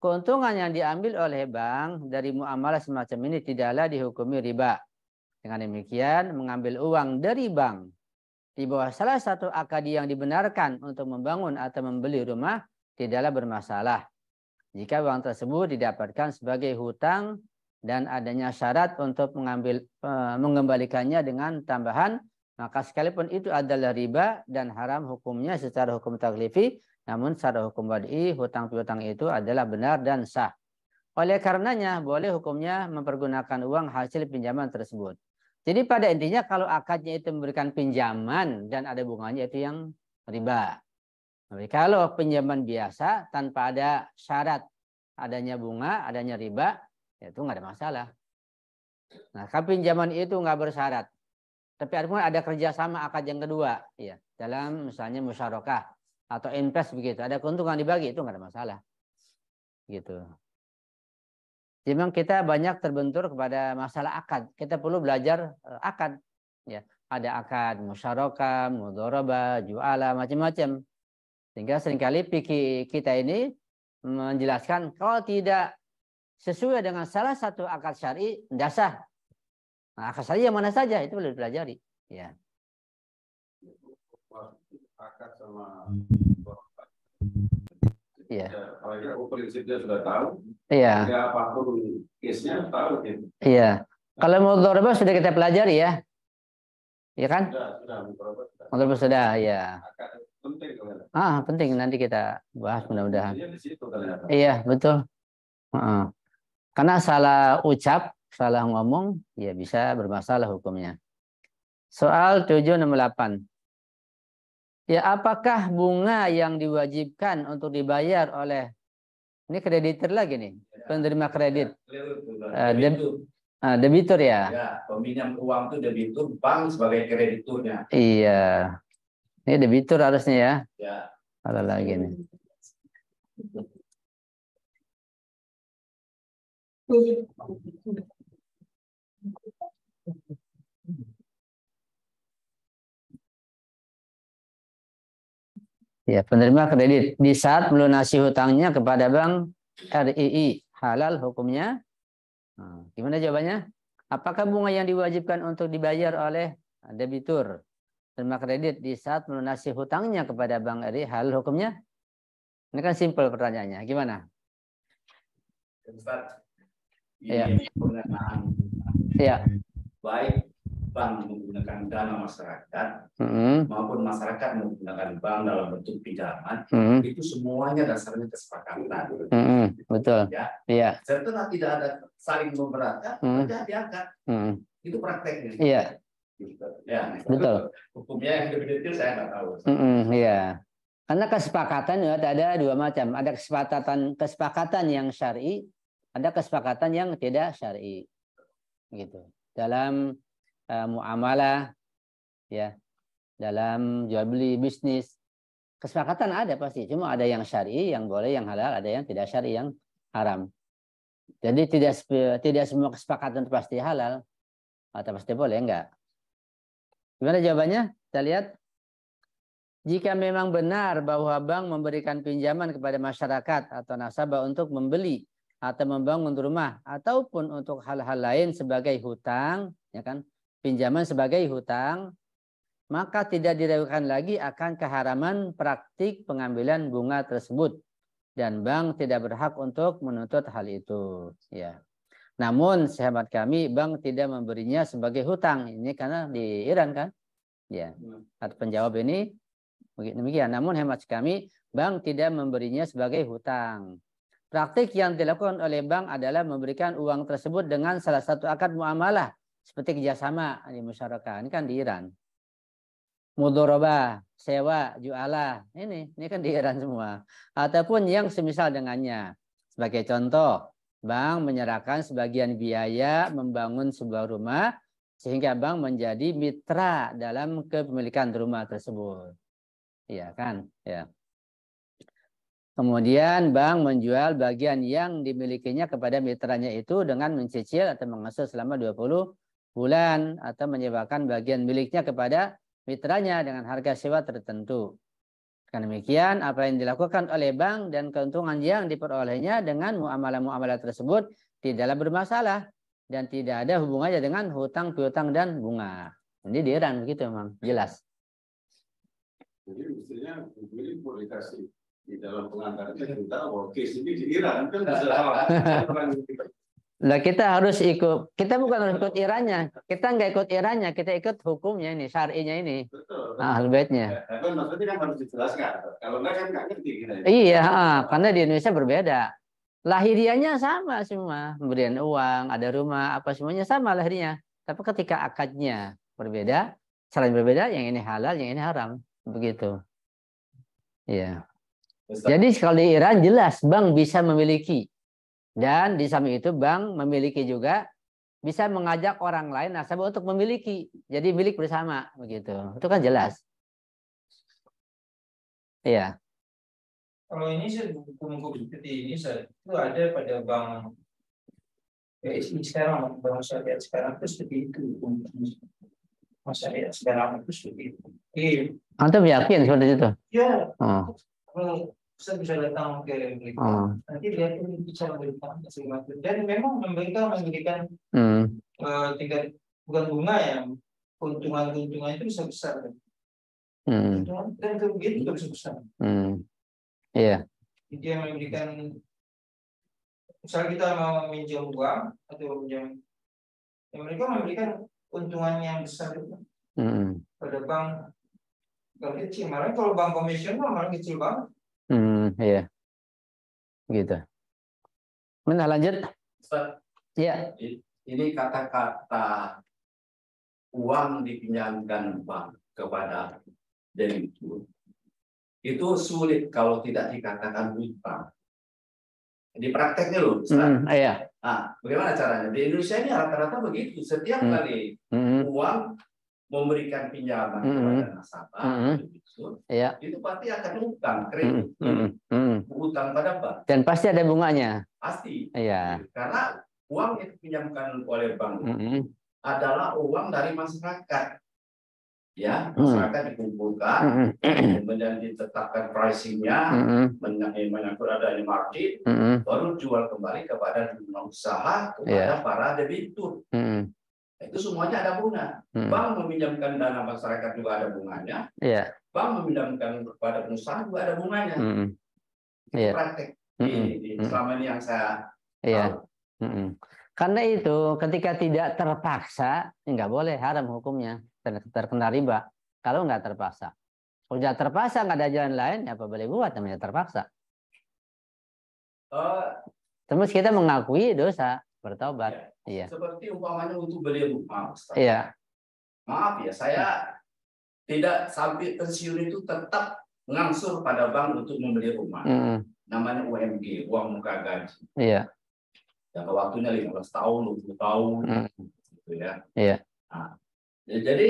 Keuntungan yang diambil oleh bank dari muamalah semacam ini tidaklah dihukumi riba. Dengan demikian, mengambil uang dari bank di bawah salah satu akad yang dibenarkan untuk membangun atau membeli rumah tidaklah bermasalah. Jika uang tersebut didapatkan sebagai hutang dan adanya syarat untuk mengembalikannya dengan tambahan, maka sekalipun itu adalah riba dan haram hukumnya secara hukum taklifi, namun secara hukum wad'i hutang piutang itu adalah benar dan sah. Oleh karenanya boleh hukumnya mempergunakan uang hasil pinjaman tersebut. Jadi pada intinya kalau akadnya itu memberikan pinjaman dan ada bunganya itu yang riba. Tapi kalau pinjaman biasa tanpa ada syarat adanya bunga, adanya riba, itu nggak ada masalah. Nah, kalau pinjaman itu nggak bersyarat, tapi ada kerjasama akad yang kedua, ya, dalam misalnya musyarakah atau invest begitu, ada keuntungan dibagi, itu nggak ada masalah, gitu. Jadi memang kita banyak terbentur kepada masalah akad. Kita perlu belajar akad, ya. Ada akad musyarakah, mudharabah, ju'ala, macam-macam. Sehingga seringkali fikih kita ini menjelaskan kalau tidak sesuai dengan salah satu akad syar'i tidak sah. Nah, akad syar'i yang mana saja itu boleh dipelajari. Ya. Akad sama. Iya. Kalau prinsipnya sudah tahu. Iya. Ya apapun case-nya tahu gitu. Iya. Kalau mudharabah sudah kita pelajari ya. Iya kan? Sudah. Mudharabah sudah, ya. Penting kan? Penting nanti kita bahas mudah-mudahan. Iya, betul. Karena salah ucap, salah ngomong, ya bisa bermasalah hukumnya. Soal 768. Ya, apakah bunga yang diwajibkan untuk dibayar oleh ini kreditur lagi nih, penerima kredit, debitur ya? Ya, peminjam uang itu debitur, bank sebagai krediturnya. Iya. Ini debitur harusnya ya. Ya. Ada lagi nih. Ya, penerima kredit di saat melunasi hutangnya kepada bank RII, halal hukumnya? Nah, gimana jawabannya? Apakah bunga yang diwajibkan untuk dibayar oleh debitur terima kredit di saat melunasi hutangnya kepada Bank RI, hal hukumnya? Ini kan simpel pertanyaannya. Gimana? Ustaz, Ya. ini pengenaan Ya. baik bank menggunakan dana masyarakat maupun masyarakat menggunakan bank dalam bentuk pinjaman, itu semuanya dasarnya kesepakatan. Betul. Ya. Iya. Setelah tidak ada saling memberatkan, saja diangkat. Itu prakteknya. Iya. Ya. Betul. Hukumnya yang lebih detail saya nggak tahu. Iya. Karena kesepakatan ada dua macam. Ada kesepakatan yang syar'i, ada kesepakatan yang tidak syar'i. Gitu. Dalam muamalah, ya, dalam jual beli bisnis, kesepakatan ada pasti. Cuma ada yang syar'i yang boleh, yang halal, ada yang tidak syar'i yang haram. Jadi tidak semua kesepakatan pasti halal atau pasti boleh, enggak. Gimana jawabannya? Kita lihat. Jika memang benar bahwa bank memberikan pinjaman kepada masyarakat atau nasabah untuk membeli atau membangun rumah ataupun untuk hal-hal lain sebagai hutang, ya kan? Pinjaman sebagai hutang, maka tidak diragukan lagi akan keharaman praktik pengambilan bunga tersebut dan bank tidak berhak untuk menuntut hal itu, ya. Namun sehemat kami bank tidak memberinya sebagai hutang. Ini karena di Iran kan? Ya. Atau penjawab ini demikian. Namun hemat kami bank tidak memberinya sebagai hutang. Praktik yang dilakukan oleh bank adalah memberikan uang tersebut dengan salah satu akad muamalah seperti kerjasama di masyarakat. Ini kan di Iran. Mudharabah, sewa, jualah. Ini kan di Iran semua. Ataupun yang semisal dengannya. Sebagai contoh, bank menyerahkan sebagian biaya membangun sebuah rumah sehingga bank menjadi mitra dalam kepemilikan rumah tersebut. Iya kan? Ya. Kemudian bank menjual bagian yang dimilikinya kepada mitranya itu dengan mencicil atau mengasuh selama 20 bulan atau menyewakan bagian miliknya kepada mitranya dengan harga sewa tertentu. Dengan demikian, apa yang dilakukan oleh bank dan keuntungan yang diperolehnya dengan muamalah-muamalah tersebut tidaklah bermasalah dan tidak ada hubungannya dengan hutang piutang dan bunga. Jadi di Iran begitu memang jelas. Jadi mestinya ini boleh kasih di dalam pengantaran kita bahwa case ini di Iran kan bisa salah. Nah, kita harus ikut, kita bukan harus ikut Irannya, kita nggak ikut Irannya, kita ikut hukumnya ini, syar'inya ini. Betul. Al-baitnya. Kan maksudnya kan harus dijelaskan. Kalau nggak kan nggak ngerti kita. Iya, karena di Indonesia berbeda. Lahirianya sama semua, pemberian uang, ada rumah, apa semuanya sama lahirnya. Tapi ketika akadnya berbeda, caranya berbeda, yang ini halal, yang ini haram, begitu. Iya. Jadi kalau di Iran jelas bank bisa memiliki. Dan di samping itu bank memiliki juga bisa mengajak orang lain nasabah untuk memiliki. Jadi milik bersama begitu. Itu kan jelas. Iya. Kalau ini hukum-hukum seperti ini itu ada pada bank BSI sekarang, bank syariah sekarang itu seperti itu. Bank syariah sekarang itu seperti itu. Antum yakin seperti itu? Ya. Saya bisa datang ke mereka. Nanti dia bisa memberikan dan memang mereka memberikan tingkat bukan bunga yang keuntungan itu bisa besar. Dan kerugian juga bisa besar. Iya. Dia memberikan, misal kita mau minjam uang atau minjam, ya mereka memberikan keuntungan yang besar itu pada bank kecil. Malah kalau bank komersial malah kecil banget. Iya, gitu. Mana lanjut? Ustaz, ya. Ini kata-kata uang dipinjamkan bank kepada debitur itu sulit kalau tidak dikatakan hutang. Di prakteknya loh, Ustaz. Iya. Nah, bagaimana caranya? Di Indonesia ini rata-rata begitu. Setiap kali uang memberikan pinjaman kepada nasabah, itu pasti akan hutang kredit, hutang pada bank. Dan pasti ada bunganya. Pasti. Iya. Karena uang yang dipinjamkan oleh bank adalah uang dari masyarakat. Ya, masyarakat dikumpulkan, kemudian ditetapkan pricingnya, menyangkut adanya margin, baru jual kembali kepada dunia usaha kepada para debitur. Itu semuanya ada bunga. Bank meminjamkan dana masyarakat juga ada bunganya. Iya. Bank meminjamkan kepada pengusaha juga ada bunganya. Itu praktek selama ini yang saya tahu. Karena itu ketika tidak terpaksa, nggak boleh, haram hukumnya, terkena riba. Kalau nggak terpaksa. Kalau sudah terpaksa, nggak ada jalan lain, ya apa boleh buat, namanya terpaksa. Terus kita mengakui dosa, bertobat. Iya. Seperti umpamanya untuk beli rumah, Ustaz. Iya. Maaf ya, saya tidak sampai pensiun itu tetap mengangsur pada bank untuk membeli rumah. Namanya UMG, uang muka gaji. Iya. Jangka waktunya 15 tahun, 20 tahun, gitu ya. Iya. Nah, jadi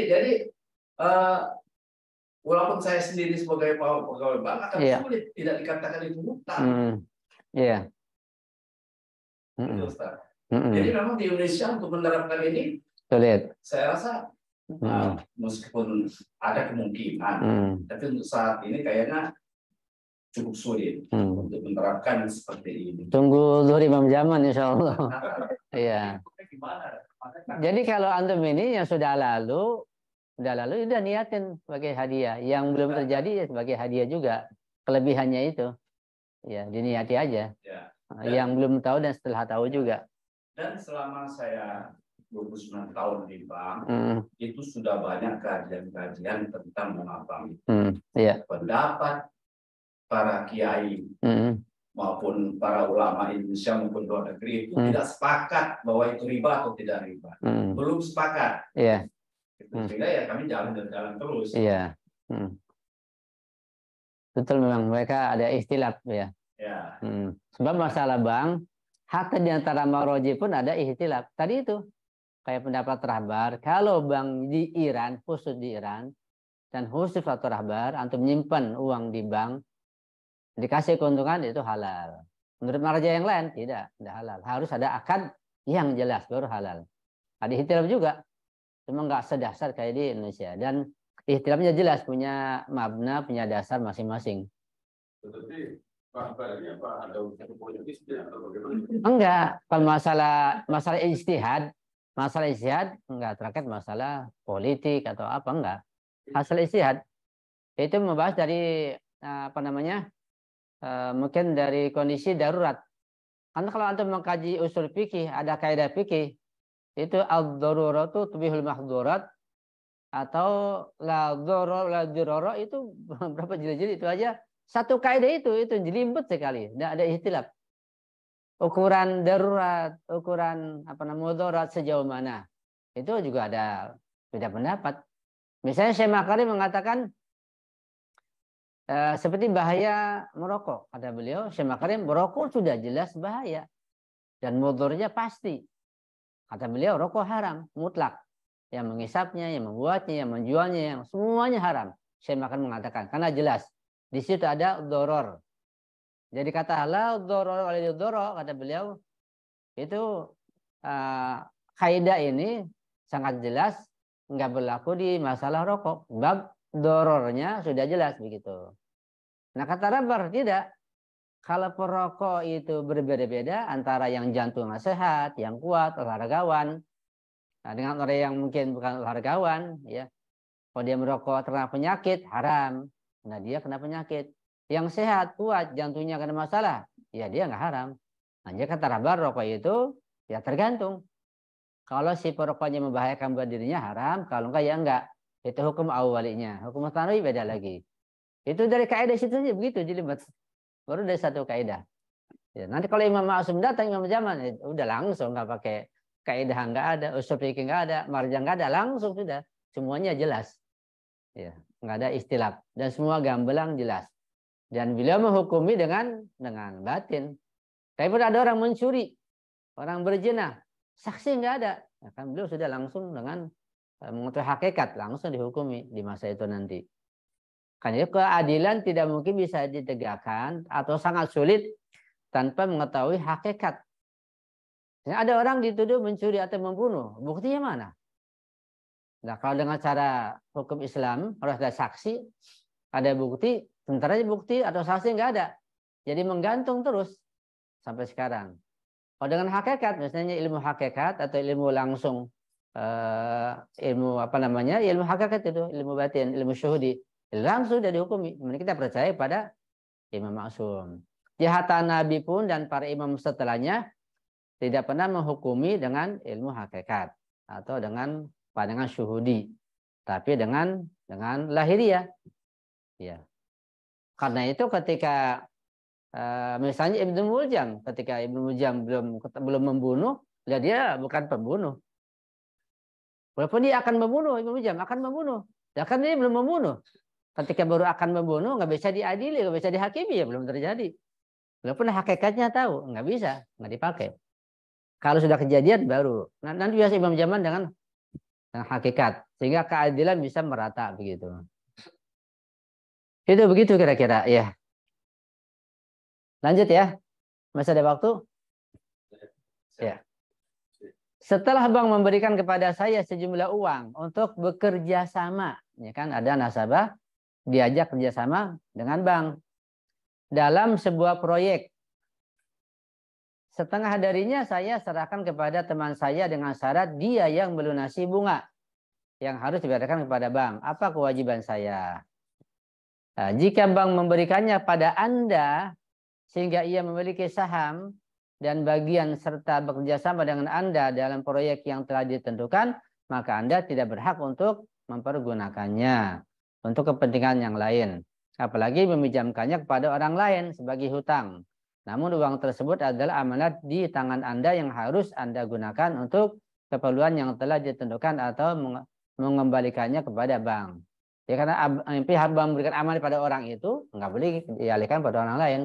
walaupun saya sendiri sebagai pegawai bank akan sulit, tidak dikatakan itu hutang. Iya. Gitu, Ustaz. Jadi memang di Indonesia untuk menerapkan ini sulit. Saya rasa meskipun ada kemungkinan, tapi untuk saat ini kayaknya cukup sulit untuk menerapkan seperti ini. Tunggu zuhur Imam Zaman, insya Allah. Iya. Jadi kalau antum ini yang sudah lalu udah niatin sebagai hadiah. Yang belum terjadi ya sebagai hadiah juga. Kelebihannya itu, ya diniati aja. Ya. Yang belum tahu dan setelah tahu juga. Dan selama saya 29 tahun di bank, itu sudah banyak kajian-kajian tentang mengapa pendapat para kiai maupun para ulama Indonesia maupun luar negeri itu tidak sepakat bahwa itu riba atau tidak riba. Belum sepakat. Iya. Sehingga ya kami jalan terus. Iya. Betul, memang mereka ada ikhtilaf ya. Ya. Sebab masalah bank, hak di antara maroji pun ada ikhtilaf. Tadi itu kayak pendapat Rahbar, kalau bank di Iran, khusus di Iran, dan khusus atau Rahbar, antum menyimpan uang di bank, dikasih keuntungan, itu halal. Menurut marja yang lain, tidak halal. Harus ada akad yang jelas, baru halal. Ada ikhtilaf juga, cuma nggak sedasar kayak di Indonesia. Dan ikhtilafnya jelas, punya mabna, punya dasar masing-masing. Tetapi Rahbarnya apa? Ada unsur politisnya atau bagaimana? Enggak, kalau masalah ijtihad, enggak terkait masalah politik atau apa, enggak. Masalah ijtihad itu membahas dari mungkin dari kondisi darurat. Karena kalau antum mengkaji usul fikih, ada kaidah fikih itu ad-daruratu tubihul mahdzurat atau la dzarara itu berapa jilid-jilid itu aja. Satu kaidah itu jelimet sekali, tidak ada ikhtilaf. Ukuran darurat, ukuran mudarat sejauh mana, itu juga ada beda pendapat. Misalnya Syekh Makarim mengatakan seperti bahaya merokok. Kata beliau, Syekh Makarim, merokok sudah jelas bahaya dan mudornya pasti. Kata beliau, rokok haram mutlak. Yang mengisapnya, yang membuatnya, yang menjualnya, yang semuanya haram. Syekh Makarim mengatakan karena jelas. Di situ ada doror. Jadi kata halal doror oleh doror, kata beliau, itu kaidah ini sangat jelas nggak berlaku di masalah rokok. Bab dorornya sudah jelas begitu. Nah kata Rahbar tidak. Kalau perokok itu berbeda-beda antara yang jantungnya sehat, yang kuat, olahragawan, dengan orang yang mungkin bukan olahragawan, ya. Kalau dia merokok terkena penyakit haram. Nah dia kena penyakit. Yang sehat, kuat, jantungnya kena masalah, ya dia nggak haram. Nah dia kata Rahbar, rokok itu ya tergantung. Kalau si perokoknya membahayakan buat dirinya haram, kalau enggak ya enggak. Itu hukum awalinya. Hukum tanawi beda lagi. Itu dari kaidah situ aja begitu. Jadi baru dari satu kaidah. Ya, nanti kalau Imam Ma'sum datang, Imam Zaman, udah langsung nggak pakai kaidah, nggak ada, usul fikih nggak ada, marja nggak ada, langsung sudah. Semuanya jelas. Ya. Nggak ada istilah dan semua gamblang jelas, dan beliau menghukumi dengan batin. Tapi pun ada orang mencuri, orang berzina, saksi nggak ada, ya kan beliau sudah langsung dengan mengetahui hakikat langsung dihukumi di masa itu nanti. Karena keadilan tidak mungkin bisa ditegakkan atau sangat sulit tanpa mengetahui hakikat. Ya, ada orang dituduh mencuri atau membunuh, buktinya mana? Nah, kalau dengan cara hukum Islam harus ada saksi, ada bukti, sementara bukti atau saksi nggak ada. Jadi menggantung terus sampai sekarang. Kalau dengan hakikat, misalnya ilmu hakikat atau ilmu langsung ilmu apa namanya, ilmu hakikat itu, ilmu batin, ilmu syuhudi, langsung sudah dihukumi. Kita percaya pada Imam Maksum. Di hatta Nabi pun dan para imam setelahnya tidak pernah menghukumi dengan ilmu hakikat atau dengan pandangan syuhudi, tapi dengan lahiriah. Ya. Karena itu ketika misalnya Ibnu Muljam, ketika Ibnu Muljam belum membunuh, ya dia bukan pembunuh. Walaupun dia akan membunuh, Ibnu Muljam akan membunuh. Ya kan dia belum membunuh. Ketika baru akan membunuh, nggak bisa diadili, nggak bisa dihakimi, ya belum terjadi. Walaupun hakikatnya tahu, nggak bisa, nggak dipakai. Kalau sudah kejadian baru. Nah, nanti biasa Imam Jaman dengan hakikat, sehingga keadilan bisa merata begitu. Itu begitu kira-kira, ya. Lanjut ya, masih ada waktu? Ya. Setelah bank memberikan kepada saya sejumlah uang untuk bekerja sama, ya kan ada nasabah diajak kerjasama dengan bank dalam sebuah proyek. Setengah darinya saya serahkan kepada teman saya dengan syarat dia yang melunasi bunga yang harus dibayarkan kepada bank. Apa kewajiban saya? Nah, jika bank memberikannya pada Anda sehingga ia memiliki saham dan bagian serta bekerja sama dengan Anda dalam proyek yang telah ditentukan, maka Anda tidak berhak untuk mempergunakannya untuk kepentingan yang lain. Apalagi meminjamkannya kepada orang lain sebagai hutang. Namun uang tersebut adalah amanat di tangan Anda yang harus Anda gunakan untuk keperluan yang telah ditentukan atau mengembalikannya kepada bank. Ya, karena pihak bank memberikan amanat pada orang itu, nggak boleh dialihkan pada orang lain.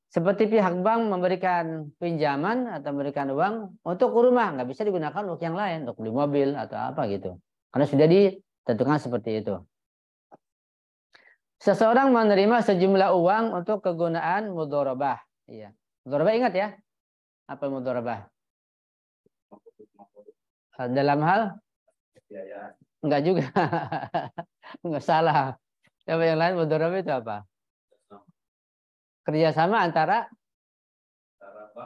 Seperti pihak bank memberikan pinjaman atau memberikan uang untuk rumah, nggak bisa digunakan untuk yang lain, untuk beli mobil atau apa gitu. Karena sudah ditentukan seperti itu. Seseorang menerima sejumlah uang untuk kegunaan mudharabah. Iya. Mudharabah ingat ya? Apa mudharabah? Dalam hal? Enggak juga. Enggak salah. Apa yang lain mudharabah itu apa? Kerjasama antara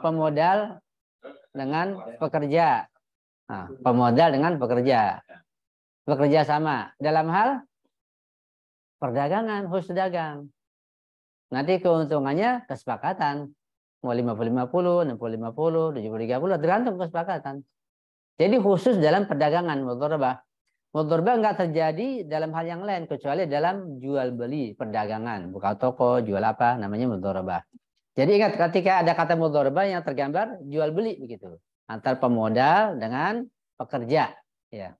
pemodal dengan pekerja. Nah, pemodal dengan pekerja. Bekerja sama. Dalam hal perdagangan, khusus dagang. Nanti keuntungannya kesepakatan. Mau 50-50, 60-50, 70-30, tergantung kesepakatan. Jadi khusus dalam perdagangan, mudharabah. Mudharabah nggak terjadi dalam hal yang lain kecuali dalam jual beli perdagangan, buka toko, jual apa, namanya mudharabah. Jadi ingat ketika ada kata mudharabah yang tergambar jual beli begitu antar pemodal dengan pekerja. Ya.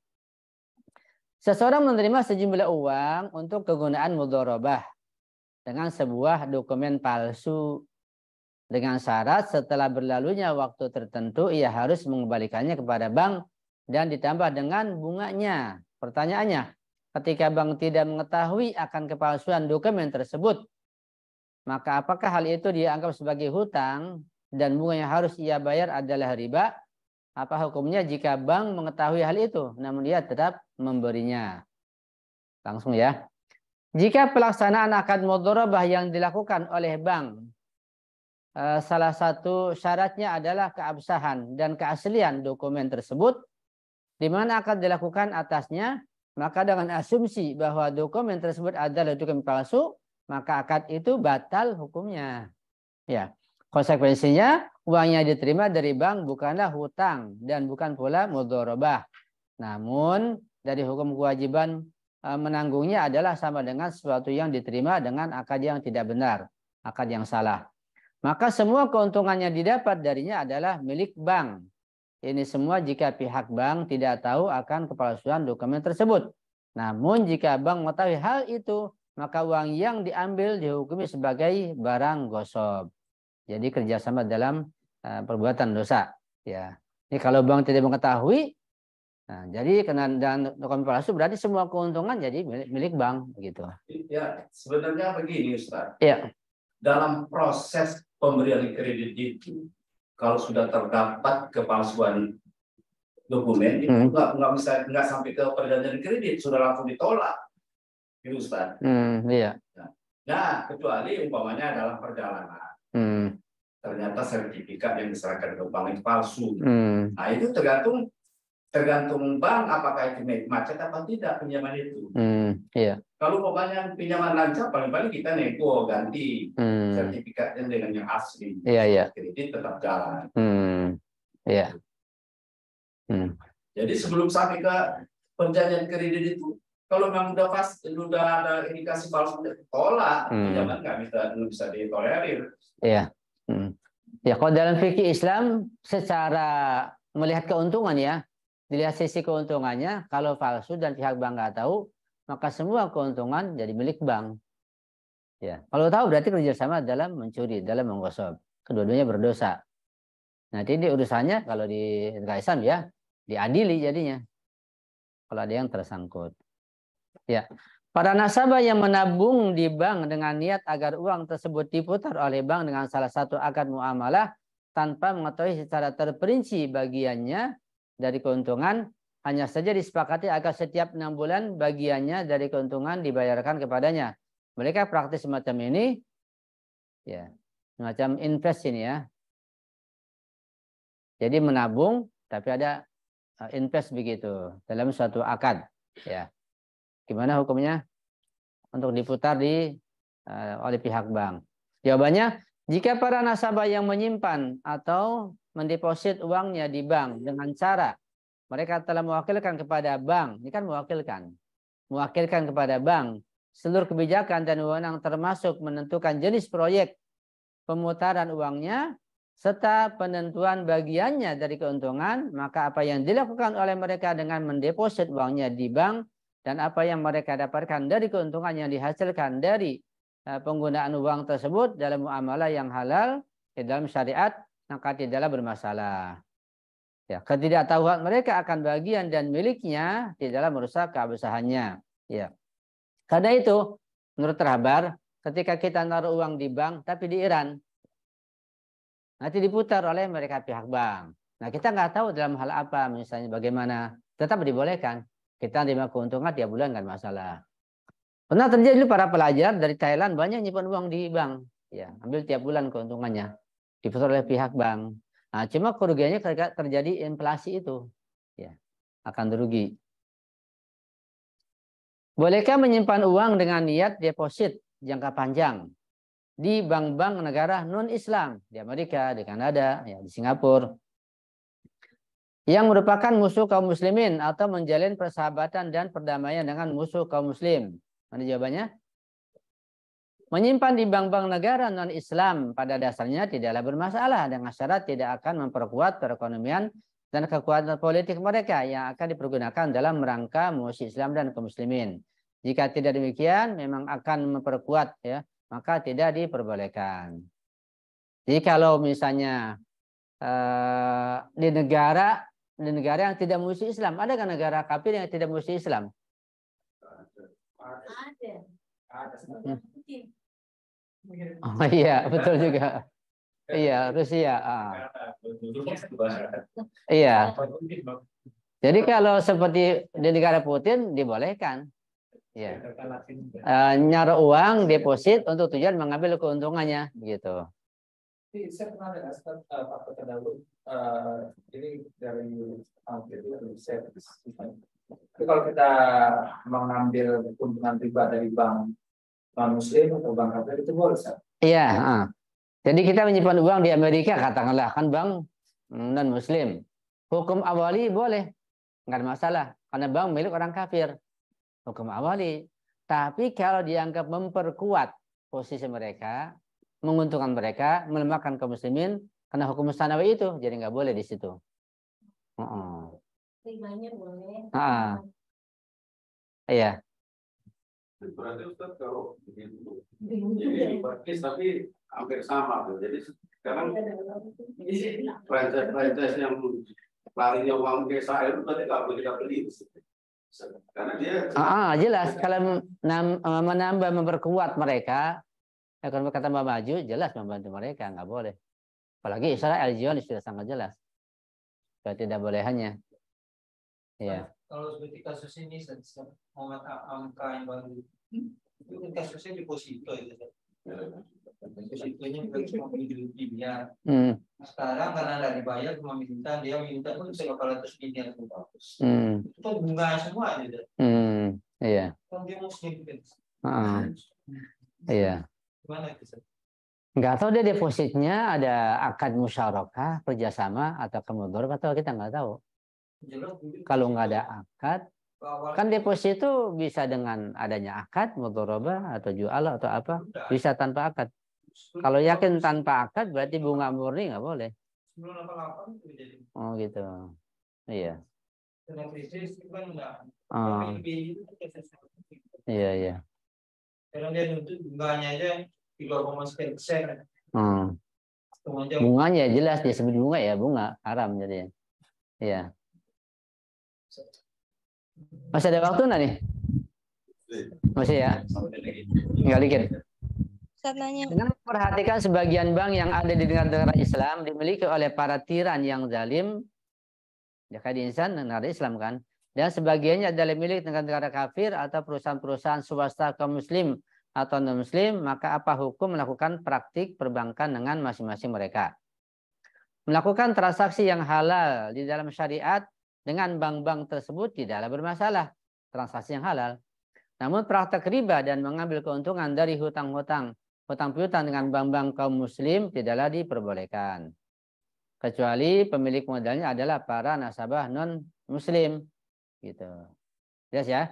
Seseorang menerima sejumlah uang untuk kegunaan mudharabah dengan sebuah dokumen palsu dengan syarat setelah berlalunya waktu tertentu ia harus mengembalikannya kepada bank dan ditambah dengan bunganya. Pertanyaannya, ketika bank tidak mengetahui akan kepalsuan dokumen tersebut, maka apakah hal itu dianggap sebagai hutang dan bunga yang harus ia bayar adalah riba? Apa hukumnya jika bank mengetahui hal itu, namun dia tetap memberinya? Langsung ya. Jika pelaksanaan akad mudharabah yang dilakukan oleh bank, salah satu syaratnya adalah keabsahan dan keaslian dokumen tersebut, di mana akan dilakukan atasnya, maka dengan asumsi bahwa dokumen tersebut adalah dokumen palsu, maka akad itu batal hukumnya. Ya, konsekuensinya uang yang diterima dari bank bukanlah hutang dan bukan pula mudharabah. Namun dari hukum kewajiban menanggungnya adalah sama dengan sesuatu yang diterima dengan akad yang tidak benar, akad yang salah. Maka semua keuntungan yang didapat darinya adalah milik bank. Ini semua jika pihak bank tidak tahu akan kepalsuan dokumen tersebut. Namun jika bank mengetahui hal itu, maka uang yang diambil dihukumi sebagai barang gosop. Jadi kerjasama dalam perbuatan dosa. Ya. Ini kalau bank tidak mengetahui, nah, jadi kena dan dokumen palsu berarti semua keuntungan jadi milik bank, gitu. Ya, sebenarnya begini, Ustaz. Ya. Dalam proses pemberian kredit itu, kalau sudah terdapat kepalsuan dokumen itu nggak sampai ke perjanjian kredit, sudah langsung ditolak, gitu, Ustaz. Iya. Nah, kecuali umpamanya dalam perjalanan, ternyata sertifikat yang diserahkan ke bank itu palsu. Nah, itu tergantung tergantung bank apakah itu macet apa tidak pinjaman itu. Iya. Kalau pokoknya pinjaman lancar, paling-paling kita nego ganti sertifikatnya dengan yang asli. Iya, iya. Kredit tetap jalan. Iya. Jadi sebelum sampai ke perjanjian kredit itu, kalau memang udah ada indikasi palsu, tolak pinjaman nggak bisa ditolerir. Iya. Ya, kalau dalam fikih Islam secara melihat keuntungan ya, dilihat sisi keuntungannya, kalau palsu dan pihak bank nggak tahu, maka semua keuntungan jadi milik bank. Ya, kalau tahu berarti kerjasama dalam mencuri, dalam menggosok. Kedua-duanya berdosa. Nanti ini urusannya kalau di negara Islam ya diadili jadinya. Kalau ada yang tersangkut. Ya, para nasabah yang menabung di bank dengan niat agar uang tersebut diputar oleh bank dengan salah satu akad muamalah tanpa mengetahui secara terperinci bagiannya dari keuntungan, hanya saja disepakati agar setiap 6 bulan bagiannya dari keuntungan dibayarkan kepadanya. Mereka praktis semacam ini, ya, semacam invest ini ya. Jadi menabung, tapi ada invest begitu dalam suatu akad, ya. Gimana hukumnya untuk diputar oleh pihak bank? Jawabannya, jika para nasabah yang menyimpan atau mendeposit uangnya di bank dengan cara mereka telah mewakilkan kepada bank, ini kan mewakilkan kepada bank seluruh kebijakan dan wewenang termasuk menentukan jenis proyek pemutaran uangnya serta penentuan bagiannya dari keuntungan, maka apa yang dilakukan oleh mereka dengan mendeposit uangnya di bank dan apa yang mereka dapatkan dari keuntungan yang dihasilkan dari penggunaan uang tersebut dalam muamalah yang halal di dalam syariat, maka tidaklah bermasalah. Ya, ketidaktahuan mereka akan bagian dan miliknya tidaklah merusak keabsahannya. Ya. Karena itu, menurut Rahbar, ketika kita naruh uang di bank tapi di Iran, nanti diputar oleh mereka pihak bank. Nah, kita nggak tahu dalam hal apa, misalnya bagaimana, tetap dibolehkan. Kita terima keuntungan tiap bulan nggak masalah. Pernah terjadi dulu para pelajar dari Thailand banyak nyimpan uang di bank, ya, ambil tiap bulan keuntungannya, diputar oleh pihak bank. Nah, cuma kerugiannya terjadi inflasi itu, ya, akan rugi. Bolehkah menyimpan uang dengan niat deposit jangka panjang di bank-bank negara non-Islam di Amerika, di Kanada, ya, di Singapura, yang merupakan musuh kaum muslimin atau menjalin persahabatan dan perdamaian dengan musuh kaum muslim? Mana jawabannya? Menyimpan di bank-bank negara non-Islam pada dasarnya tidaklah bermasalah dengan syarat tidak akan memperkuat perekonomian dan kekuatan politik mereka yang akan dipergunakan dalam rangka mengusir Islam dan kaum muslimin. Jika tidak demikian, memang akan memperkuat, ya, maka tidak diperbolehkan. Jadi kalau misalnya di negara yang tidak mengusir Islam, adakah negara kafir yang tidak mengusir Islam? Ada. Oh iya, betul juga. Iya, Rusia. Iya. Jadi kalau seperti di negara Putin dibolehkan, ya, nyaruh uang deposit untuk tujuan mengambil keuntungannya, gitu. Saya pernah ada apa terdahulu ini dari tapi kalau kita mengambil keuntungan riba dari bank non muslim atau bank kafir itu boleh, Ustaz? Iya. Jadi kita menyimpan uang di Amerika, katakanlah, kan bank non muslim. Hukum awali boleh, nggak ada masalah, karena bank milik orang kafir. Hukum awali. Tapi kalau dianggap memperkuat posisi mereka, menguntungkan mereka, melemahkan kaum muslimin, karena hukum sanawi itu, jadi nggak boleh di situ. Ribanya boleh. Iya. Berarti Ustaz kalau begitu, jadi praktis tapi hampir sama. Jadi sekarang franchise yang larinya uang ke Israel itu berarti nggak boleh kita beli. Karena dia jelas kalau menambah memperkuat mereka, ekonomi kata maju, jelas membantu mereka, nggak boleh. Apalagi Israel Zionis sudah sangat jelas. Sudah tidak bolehannya. Ya. Kalau seperti kasus ini, Muhammad Amka yang baru itu kasusnya deposito itu. Depositonya cuma 7 miliar. Sekarang karena nggak dibayar cuma dia minta pun 800 miliar itu bagus. Itu kan bunga semua gitu. Iya. Kan dia muslim kan. Iya. Gimana itu? Nggak tahu dia depositnya ada akad musyarakah kerjasama atau kemudharabah atau kita nggak tahu. Kalau nggak ada akad, kan deposito bisa dengan adanya akad mudharabah atau jual atau apa, bisa tanpa akad. Kalau yakin tanpa akad berarti bunga murni nggak boleh. 1988 itu jadi. Oh gitu. Iya. Iya iya. Karena dia nuntut bunganya aja 3,9%. Bunganya jelas disebut bunga ya, bunga haram jadi. Iya. Masih ada waktu nggak nih? Masih ya? Tinggal dikit. Dengan memperhatikan sebagian bank yang ada di negara Islam dimiliki oleh para tiran yang zalim, ya kayak di insan negara Islam kan, dan sebagiannya adalah milik negara kafir atau perusahaan-perusahaan swasta kaum muslim atau non muslim, maka apa hukum melakukan praktik perbankan dengan masing-masing mereka? Melakukan transaksi yang halal di dalam syariat dengan bank-bank tersebut tidaklah bermasalah, transaksi yang halal. Namun praktek riba dan mengambil keuntungan dari hutang piutang dengan bank-bank kaum muslim tidaklah diperbolehkan. Kecuali pemilik modalnya adalah para nasabah non muslim. Gitu. Jelas ya?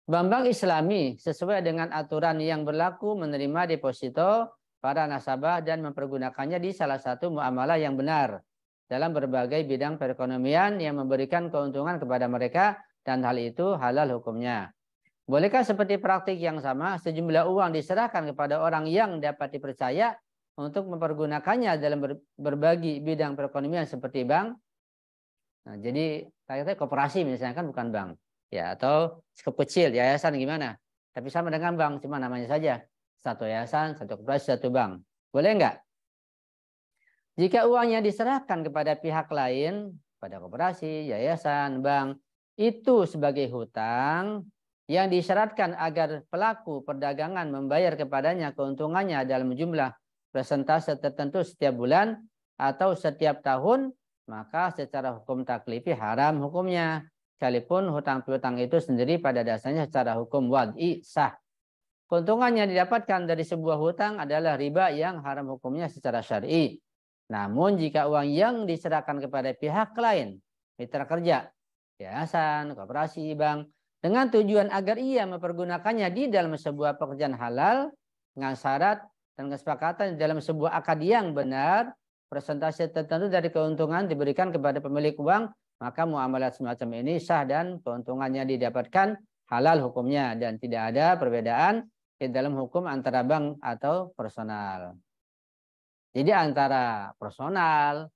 Bank-bank Islami sesuai dengan aturan yang berlaku menerima deposito para nasabah dan mempergunakannya di salah satu muamalah yang benar dalam berbagai bidang perekonomian yang memberikan keuntungan kepada mereka dan hal itu halal hukumnya. Bolehkah seperti praktik yang sama sejumlah uang diserahkan kepada orang yang dapat dipercaya untuk mempergunakannya dalam berbagi bidang perekonomian seperti bank? Nah, jadi kayaknya koperasi misalnya kan bukan bank. Ya, atau skup kecil, yayasan gimana? Tapi sama dengan bank, cuma namanya saja. Satu yayasan, satu koperasi, satu bank. Boleh enggak? Jika uangnya diserahkan kepada pihak lain, pada koperasi, yayasan, bank, itu sebagai hutang yang disyaratkan agar pelaku perdagangan membayar kepadanya keuntungannya dalam jumlah persentase tertentu setiap bulan atau setiap tahun, maka secara hukum taklifi haram hukumnya. Sekalipun hutang piutang itu sendiri pada dasarnya secara hukum wad'i sah. Keuntungan yang didapatkan dari sebuah hutang adalah riba yang haram hukumnya secara syar'i. Namun jika uang yang diserahkan kepada pihak lain, mitra kerja, yayasan, koperasi, bank, dengan tujuan agar ia mempergunakannya di dalam sebuah pekerjaan halal dengan syarat dan kesepakatan dalam sebuah akad yang benar, persentase tertentu dari keuntungan diberikan kepada pemilik uang, maka muamalah semacam ini sah dan keuntungannya didapatkan halal hukumnya dan tidak ada perbedaan di dalam hukum antara bank atau personal. Jadi antara personal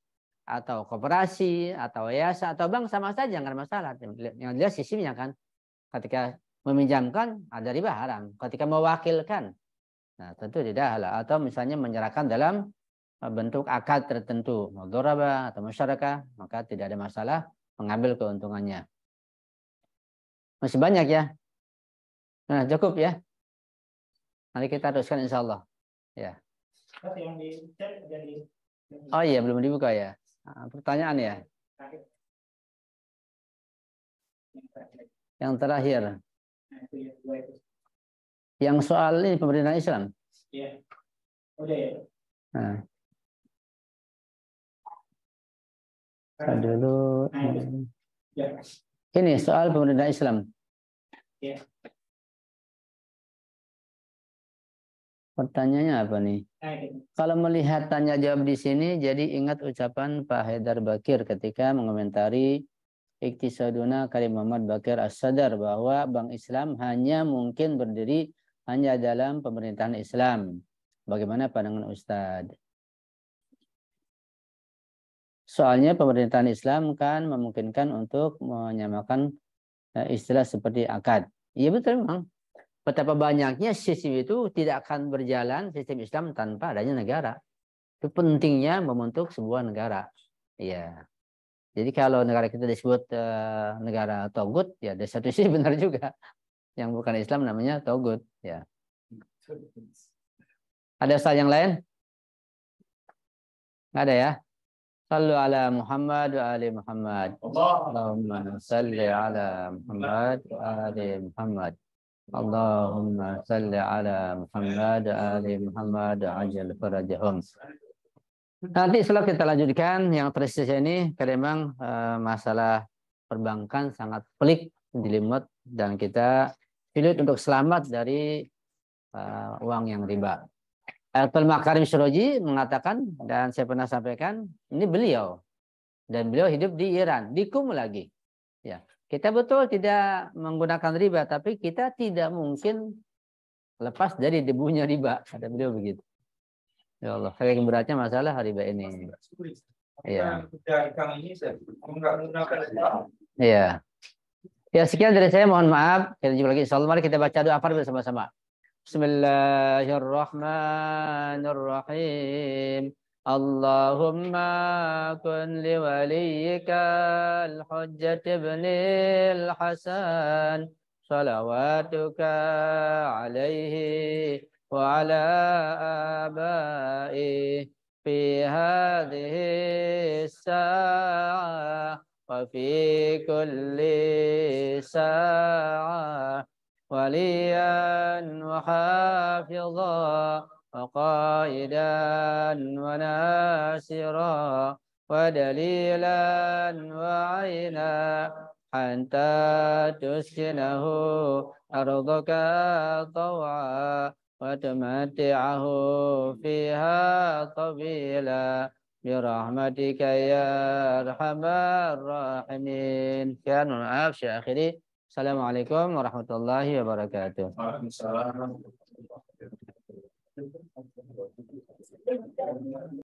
atau koperasi atau yayasan atau bank sama saja, nggak ada masalah. Yang jelas sistemnya kan, ketika meminjamkan ada riba haram, ketika mewakilkan, nah tentu tidak halal. Atau misalnya menyerahkan dalam bentuk akad tertentu, mudharabah atau musyarakah, maka tidak ada masalah mengambil keuntungannya. Masih banyak ya. Nah, cukup ya. Nanti kita teruskan insya Allah. Ya. Oh iya, belum dibuka ya. Nah, pertanyaan ya. Yang terakhir. Yang soal ini pemerintahan Islam. Iya. Udah ya. Nah. Dulu ini soal pemerintahan Islam. Ya. Pertanyaannya apa nih? Kalau melihat tanya jawab di sini, jadi ingat ucapan Pak Haidar Bakir ketika mengomentari Iktisaduna Karim Muhammad Bakir As-Sadar bahwa Bank Islam hanya mungkin berdiri hanya dalam pemerintahan Islam. Bagaimana pandangan Ustadz? Soalnya pemerintahan Islam kan memungkinkan untuk menyamakan istilah seperti akad. Iya betul memang. Betapa banyaknya sistem itu tidak akan berjalan sistem Islam tanpa adanya negara. Itu pentingnya membentuk sebuah negara. Iya. Jadi kalau negara kita disebut negara togut, ya dari satu sisi benar juga. Yang bukan Islam namanya togut. Ya. Ada Ustaz yang lain? Nggak ada ya? Sallu ala Muhammad wa ali Muhammad. Allahumma salli ala Muhammad wa ali Muhammad. Allahumma salli ala Muhammad wa ali Muhammad ajal farajahum. Nanti setelah kita lanjutkan yang tersisa ini, karena memang masalah perbankan sangat pelik, jelimet, dan kita sulit untuk selamat dari uang yang riba. Ayatul Makarim Syuroji mengatakan, dan saya pernah sampaikan, ini beliau. Dan beliau hidup di Iran, di Qum lagi. Ya, kita betul tidak menggunakan riba, tapi kita tidak mungkin lepas dari debunya riba. Kata beliau begitu. Ya Allah, saking beratnya masalah riba ini. Iya. Iya. Ya, sekian dari saya, mohon maaf. Kita jumpa lagi. Insyaallah, mari kita baca doa fardhu bersama-sama. Bismillahirrahmanirrahim. Allahumma kun li waliyika al-Hujjat ibn al-Hasan salawatuka alaihi wa ala abai fi hadhihi as-sa'ah wa fi kulli sa'ah وليا وحافظا وقائدا وناصرا ودليلا وعينا حتى تسكنه أرضك طوعا وتمتعه فيها طويلا برحمتك يا أرحم الراحمين. Sekian, maaf saya akhiri. Assalamualaikum warahmatullahi wabarakatuh. Waalaikumsalam.